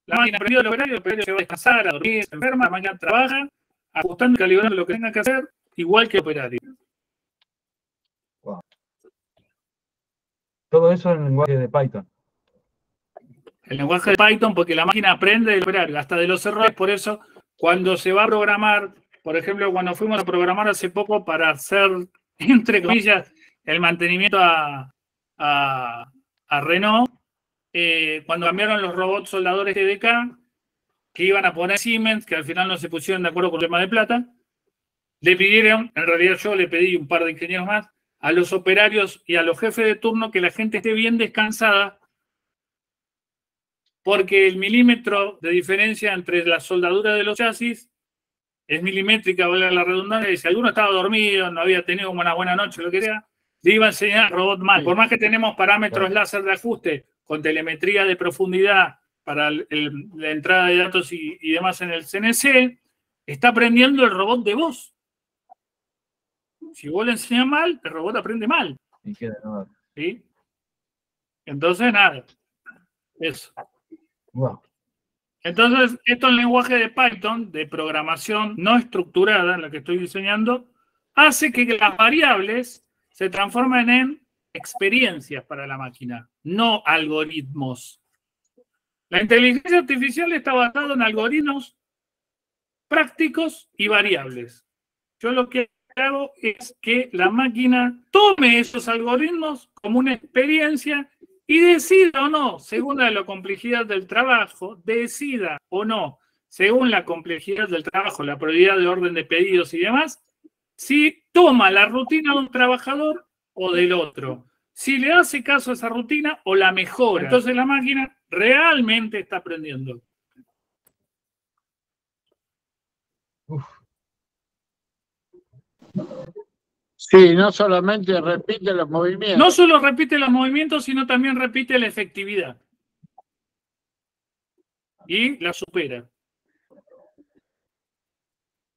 la máquina aprendió el operario se va a descansar, a dormir, se enferma, la máquina trabaja, ajustando y calibrando lo que tenga que hacer, igual que el operario. Wow. Todo eso en el lenguaje de Python. El lenguaje de Python, porque la máquina aprende del operario, hasta de los errores. Por eso, cuando se va a programar, por ejemplo, cuando fuimos a programar hace poco para hacer, entre comillas, el mantenimiento a Renault, cuando cambiaron los robots soldadores TDK, que iban a poner Siemens, que al final no se pusieron de acuerdo con el tema de plata, le pidieron, en realidad yo le pedí un par de ingenieros más, a los operarios y a los jefes de turno que la gente esté bien descansada, porque el milímetro de diferencia entre la soldadura de los chasis es milimétrica, vale la redundancia, y si alguno estaba dormido, no había tenido una buena noche, lo que sea, le iba a enseñar al robot mal. Por más que tenemos parámetros láser de ajuste con telemetría de profundidad para la entrada de datos y demás en el CNC, está aprendiendo el robot de voz. Si vos le enseñas mal, el robot aprende mal. Y queda nada. ¿Sí? Entonces, nada. Eso. Wow. Entonces, esto es el lenguaje de Python, de programación no estructurada, en la que estoy diseñando, hace que las variables se transformen en experiencias para la máquina, no algoritmos. La inteligencia artificial está basada en algoritmos prácticos y variables. Yo lo que hago es que la máquina tome esos algoritmos como una experiencia y decida o no, según la complejidad del trabajo, según la complejidad del trabajo, la prioridad de orden de pedidos y demás, si toma la rutina de un trabajador o del otro, si le hace caso a esa rutina o la mejora. Entonces la máquina realmente está aprendiendo. Sí, no solamente repite los movimientos. No solo repite los movimientos, sino también repite la efectividad. Y la supera.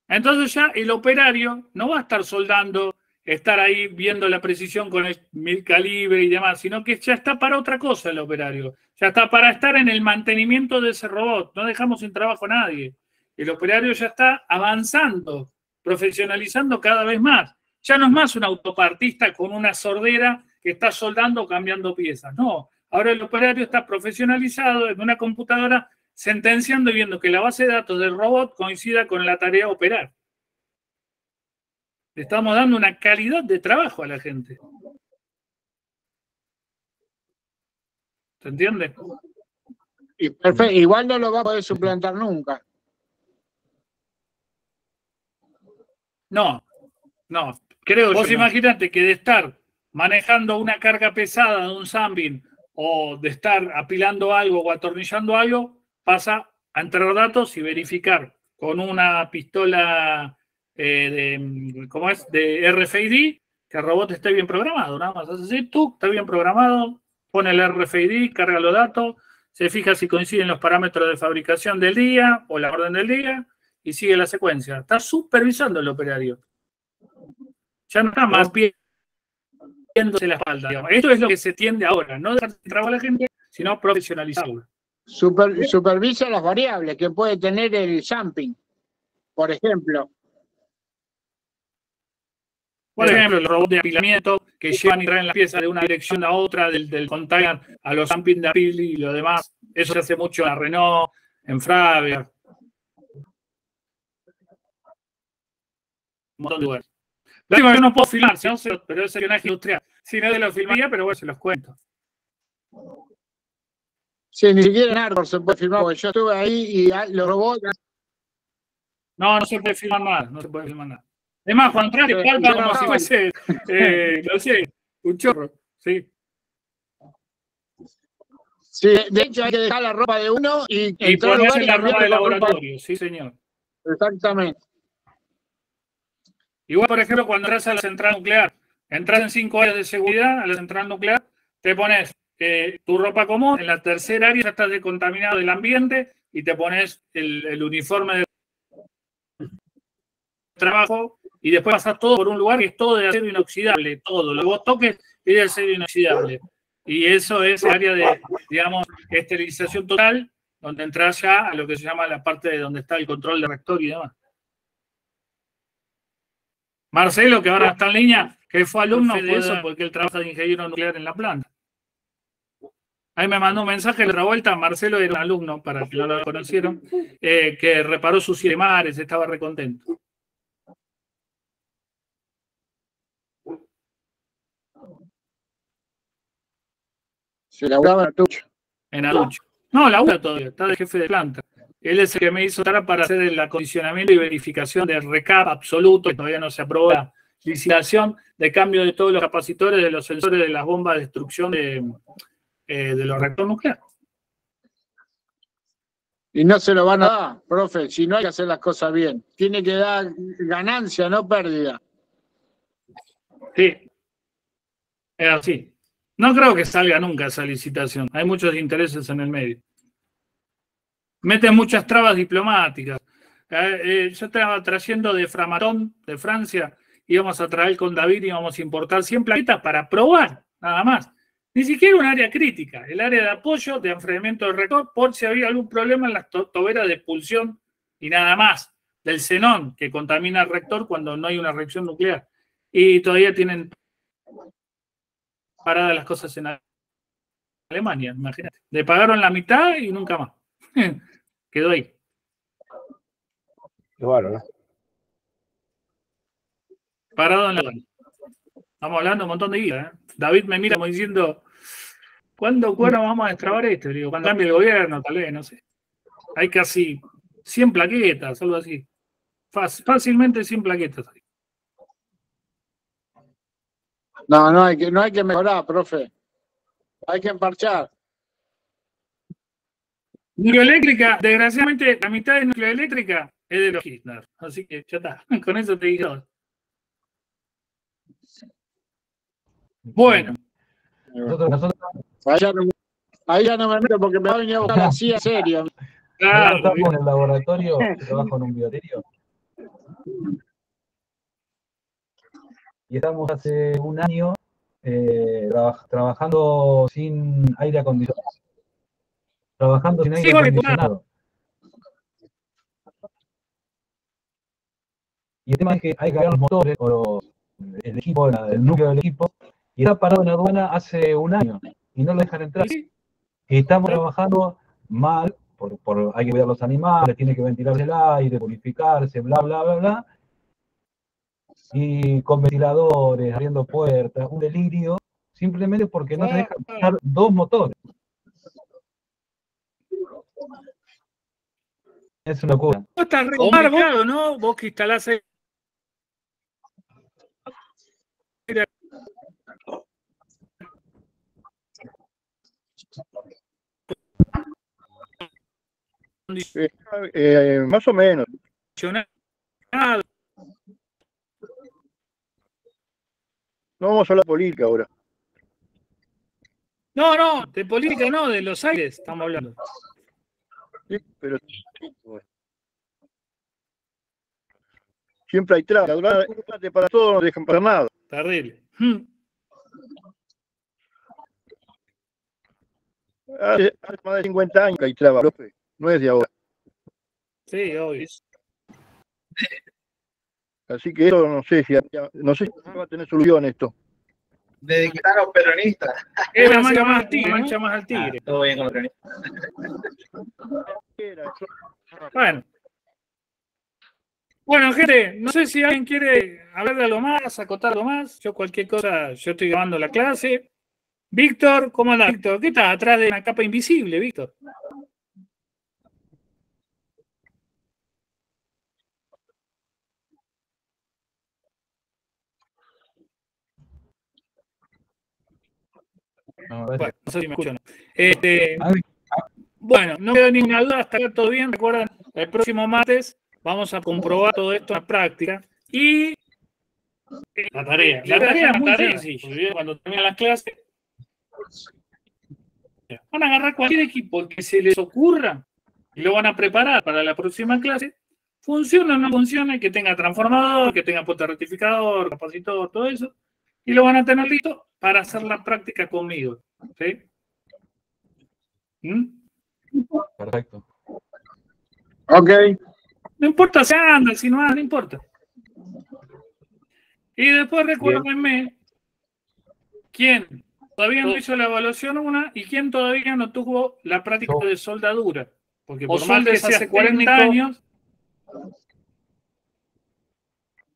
Entonces ya el operario no va a estar soldando, estar ahí viendo la precisión con el calibre y demás, sino que ya está para otra cosa el operario. Ya está para estar en el mantenimiento de ese robot. No dejamos sin trabajo a nadie. El operario ya está avanzando, profesionalizando cada vez más. Ya no es más un autopartista con una sordera que está soldando o cambiando piezas. No, ahora el operario está profesionalizado en una computadora sentenciando y viendo que la base de datos del robot coincida con la tarea a operar. Le estamos dando una calidad de trabajo a la gente. ¿Se entiende? Y perfecto, igual no lo va a poder suplantar nunca. No. Creo que vos imaginate que de estar manejando una carga pesada de un Sunbeam o de estar apilando algo o atornillando algo, pasa a entrar datos y verificar con una pistola de RFID que el robot esté bien programado. Nada más así, tú está bien programado, pone el RFID, carga los datos, se fija si coinciden los parámetros de fabricación del día o la orden del día y sigue la secuencia. Está supervisando el operario. Ya no está más viéndose la espalda. Digamos. Esto es lo que se tiende ahora, no dejar de trabajar a la gente, sino profesionalizarla. Supervisa las variables que puede tener el jumping, por ejemplo. Por ejemplo, los robots de apilamiento que llevan y traen las piezas de una dirección a otra, del container a los jumping de apil y lo demás. Eso se hace mucho en la Renault, en Fravia. Un montón de lugares. Lo único que yo no puedo filmar, pero es espionaje industrial. Si no, te lo filmaría, pero bueno, se los cuento. Sí, ni siquiera en Arbor se puede filmar, porque yo estuve ahí y los robots... No se puede filmar nada, no se puede filmar nada. Es más, cuando entras te palpa como si fuese, no sé, un chorro, sí. Sí, de hecho hay que dejar la ropa de uno y ponerse la ropa de laboratorio, sí señor. Exactamente. Igual, por ejemplo, cuando entras a la central nuclear, entras en 5 áreas de seguridad a la central nuclear, te pones tu ropa común, en la tercera área ya estás descontaminado del ambiente y te pones el uniforme de trabajo y después pasas todo por un lugar que es todo de acero inoxidable, todo. Lo que vos toques es de acero inoxidable. Y eso es el área de, digamos, esterilización total, donde entras ya a lo que se llama la parte de donde está el control de reactor y demás. Marcelo, que ahora está en línea, que fue alumno de eso porque él trabaja de ingeniero nuclear en la planta. Ahí me mandó un mensaje de otra vuelta. Marcelo era un alumno, para que no lo conocieron, que reparó sus 7 mares, estaba recontento. Se laburaba en Atucho. En Atucho. No, labura todavía, está de jefe de planta. Él es el que me hizo estar para hacer el acondicionamiento y verificación del recap absoluto, que todavía no se aprobó la licitación de cambio de todos los capacitores de los sensores de las bombas de destrucción de los reactores nucleares. Y no se lo van a dar, profe, si no hay que hacer las cosas bien. Tiene que dar ganancia, no pérdida. Sí, es así. No creo que salga nunca esa licitación. Hay muchos intereses en el medio. Meten muchas trabas diplomáticas. Yo estaba trayendo de Framatón, de Francia, íbamos a traer con David y íbamos a importar 100 plaquetas para probar, nada más. Ni siquiera un área crítica, el área de apoyo, de enfriamiento del reactor, por si había algún problema en las toberas de expulsión y nada más, del xenón, que contamina el reactor cuando no hay una reacción nuclear. Y todavía tienen paradas las cosas en Alemania, imagínate. Le pagaron la mitad y nunca más. Quedó ahí. Claro, ¿no? Parado en la aduana. Estamos hablando de un montón de guía. David me mira como diciendo, ¿cuándo vamos a destrabar esto? Le digo, cuando cambie el gobierno, tal vez, no sé. Hay casi 100 plaquetas, algo así. Fácilmente 100 plaquetas. No, no hay que mejorar, profe. Hay que emparchar. Nucleoeléctrica, desgraciadamente, la mitad de nucleoeléctrica es de los Kirchner. Así que ya está. Con eso te digo. Bueno. Ahí ya no me meto porque me va a venir a buscar la CIA serio. Claro. Estamos en el laboratorio, trabajo en un bioterio. Y estamos hace un año trabajando sin aire acondicionado. Trabajando sin aire acondicionado. Y el tema es que hay que cargar los motores o el equipo, el núcleo del equipo, y está parado en aduana hace un año y no lo dejan entrar. Y estamos trabajando mal, hay que cuidar los animales, tiene que ventilarse el aire, purificarse, bla, bla, bla, bla. Y con ventiladores, abriendo puertas, un delirio, simplemente porque no se dejan usar 2 motores. Es una locura. No está recomendado, ¿no? Vos que instalás ahí. Más o menos. No vamos a hablar de política ahora. No, de política no, de los aires estamos hablando. Sí, pero siempre hay trabas. Para todos no dejan para nada. Terrible. Hace más de 50 años que hay trabas, profe. No es de ahora. Sí, obvio. Así que eso no sé si va a tener solución esto. Desde que están los peronistas. Es la mancha más al tigre, mancha más al tigre. Todo bien con los peronistas. Bueno, gente, no sé si alguien quiere hablar de algo más, acotar algo más. Yo cualquier cosa, yo estoy grabando la clase. Víctor, ¿cómo andás, Víctor? ¿Qué estás atrás de una capa invisible, Víctor? Bueno, no sé si me escuchan. Bueno, no queda ninguna duda, hasta acá todo bien. Recuerden, el próximo martes vamos a comprobar todo esto en la práctica. Y la tarea es muy sencilla. Cuando terminen las clases, van a agarrar cualquier equipo que se les ocurra y lo van a preparar para la próxima clase. Funcione o no funcione, que tenga transformador, que tenga puerta rectificador, capacitor, todo eso. Y lo van a tener listo para hacer la práctica conmigo. ¿Sí? Perfecto. Ok. No importa si anda, si no anda, no importa. Y después recuérdenme quién todavía no hizo la evaluación 1 y quién todavía no tuvo la práctica de soldadura. Porque por más que sea hace 40 años,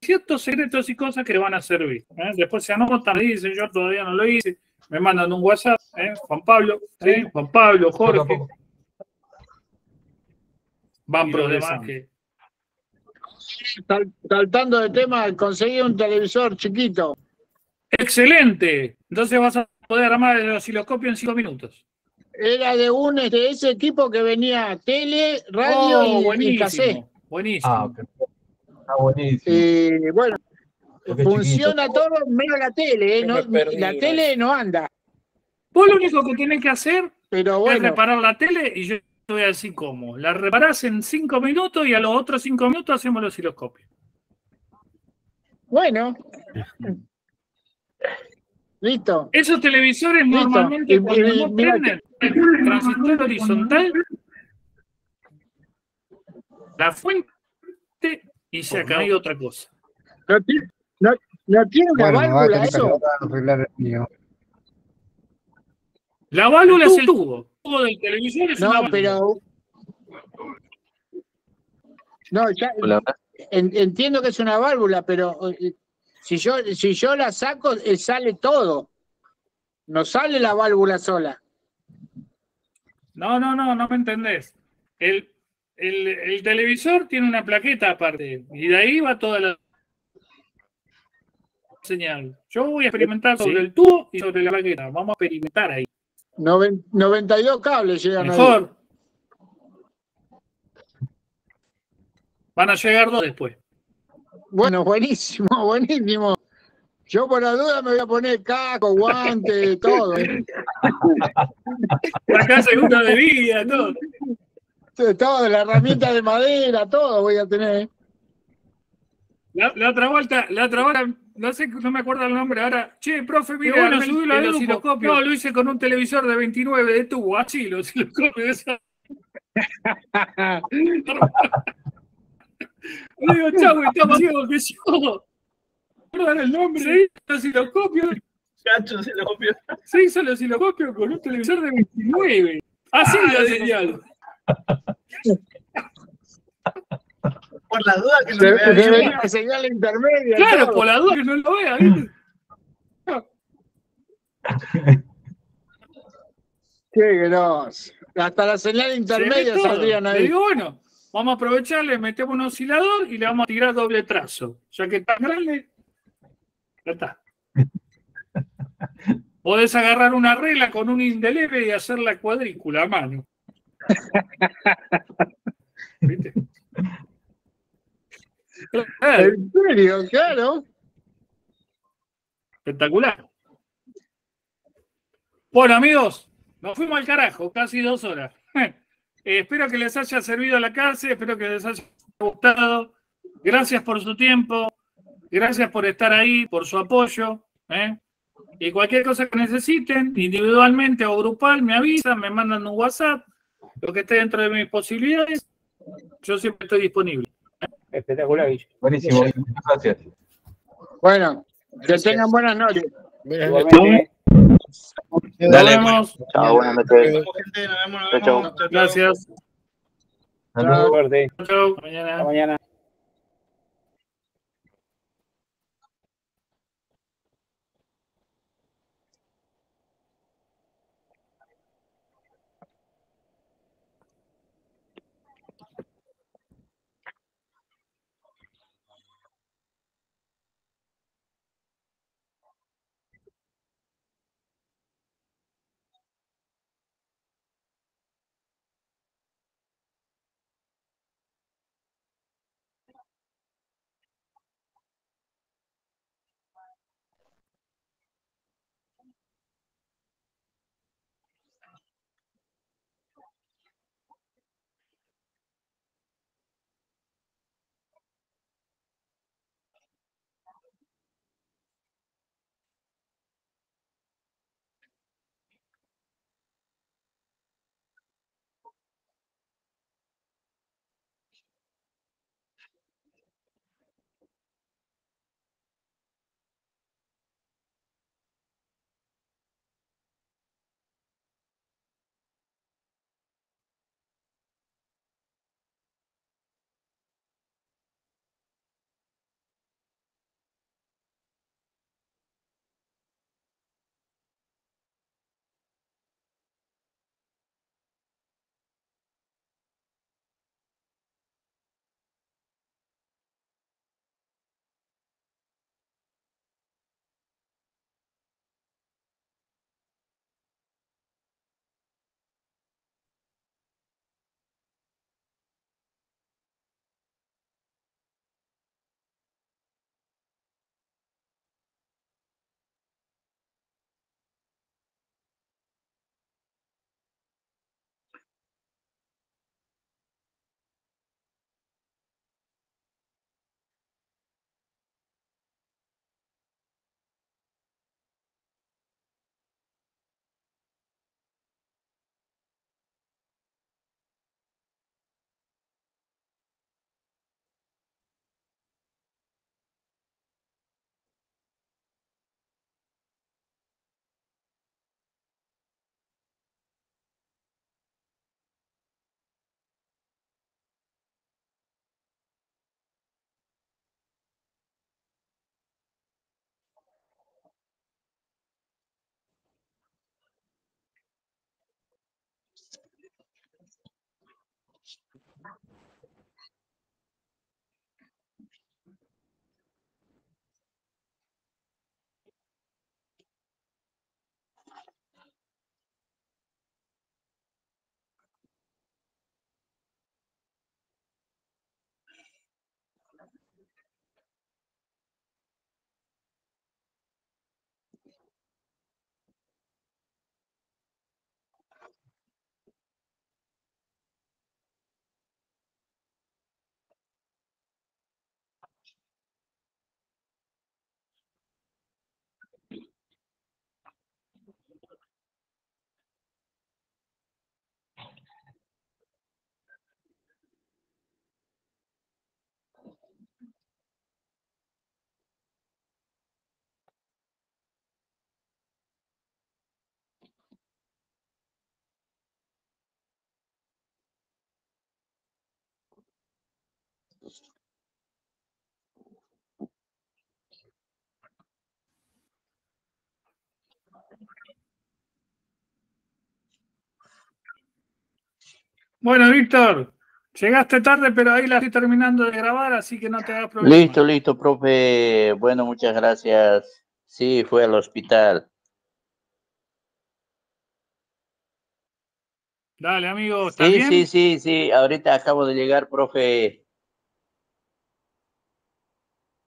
ciertos secretos y cosas que le van a servir. Después se anotan, dicen, yo todavía no lo hice, me mandan un WhatsApp, Juan Pablo, ¿sí? Juan Pablo, Jorge. Van progresando. Saltando de tema, conseguí un televisor chiquito. ¡Excelente! Entonces vas a poder armar el osciloscopio en 5 minutos. Era de ese equipo que venía tele, radio y cassette. Buenísimo. Okay. Buenísimo. Bueno, funciona todo menos la tele, ¿no? La tele no anda. Vos lo único que tenés que hacer es reparar la tele y yo te voy a decir cómo. La reparás en 5 minutos y a los otros 5 minutos hacemos el osciloscopio. Bueno. Listo. Esos televisores normalmente cuando no prenden el transistor horizontal, la fuente y se acaba y otra cosa. ¿No tiene una válvula eso? La válvula es el tubo. El tubo del televisor es una válvula. Pero... No, ya, entiendo que es una válvula, pero si yo la saco, sale todo. No sale la válvula sola. No me entendés. El televisor tiene una plaqueta aparte y de ahí va toda la... señal. Yo voy a experimentar sobre el tubo y sobre la plaqueta. Vamos a experimentar ahí. 92 cables llegan ahí. Mejor. Van a llegar 2 después. Bueno, buenísimo, buenísimo. Yo por la duda me voy a poner casco, guante, todo. La casa segunda de vida, todo. Todo, la herramienta de madera, todo voy a tener. La otra vuelta, no sé, no me acuerdo el nombre ahora. Che, profe, mira, bueno, subilo al el grupo. osciloscopio. No, lo hice con un televisor de 29 de tubo, así, el osciloscopio. Le digo, chavo, está más ciego que yo. ¿Recuerdan el nombre? Se hizo el osciloscopio. Chacho, osciloscopio. Se hizo el osciloscopio con un televisor de 29. Así la señal. Por la duda que no Se vea venía bien. la señal intermedia. Claro, todo. por la duda que no lo vea, ¿viste? Qué grosso. Hasta la señal intermedia saldrían Le ahí. digo, bueno, vamos a aprovechar, le metemos un oscilador y le vamos a tirar doble trazo. Ya que está grande, ya está. Podés agarrar una regla con un indeleble y hacer la cuadrícula a mano. ¿Viste? ¿En serio? Claro. Espectacular. Bueno, amigos, nos fuimos al carajo, casi 2 horas. Espero que les haya servido la clase, espero que les haya gustado. Gracias por su tiempo, gracias por estar ahí, por su apoyo. Y cualquier cosa que necesiten, individualmente o grupal, me avisan, me mandan un WhatsApp, lo que esté dentro de mis posibilidades, yo siempre estoy disponible. Espectacular, Guille. Buenísimo, muchas gracias. Bueno, que tengan buenas noches. Igualmente. Dale, Nos vemos. Chao, buenas noches. Gente, nos vemos, nos Chao, vemos. Chao, chao. Gracias. Saludos. Suerte. Chao. Mañana. Hasta mañana. Bueno, Víctor, llegaste tarde, pero ahí la estoy terminando de grabar, así que no te hagas problema. Listo, profe. Bueno, muchas gracias. Sí, fue al hospital. Dale, amigo, ¿estás bien? Sí. Ahorita acabo de llegar, profe.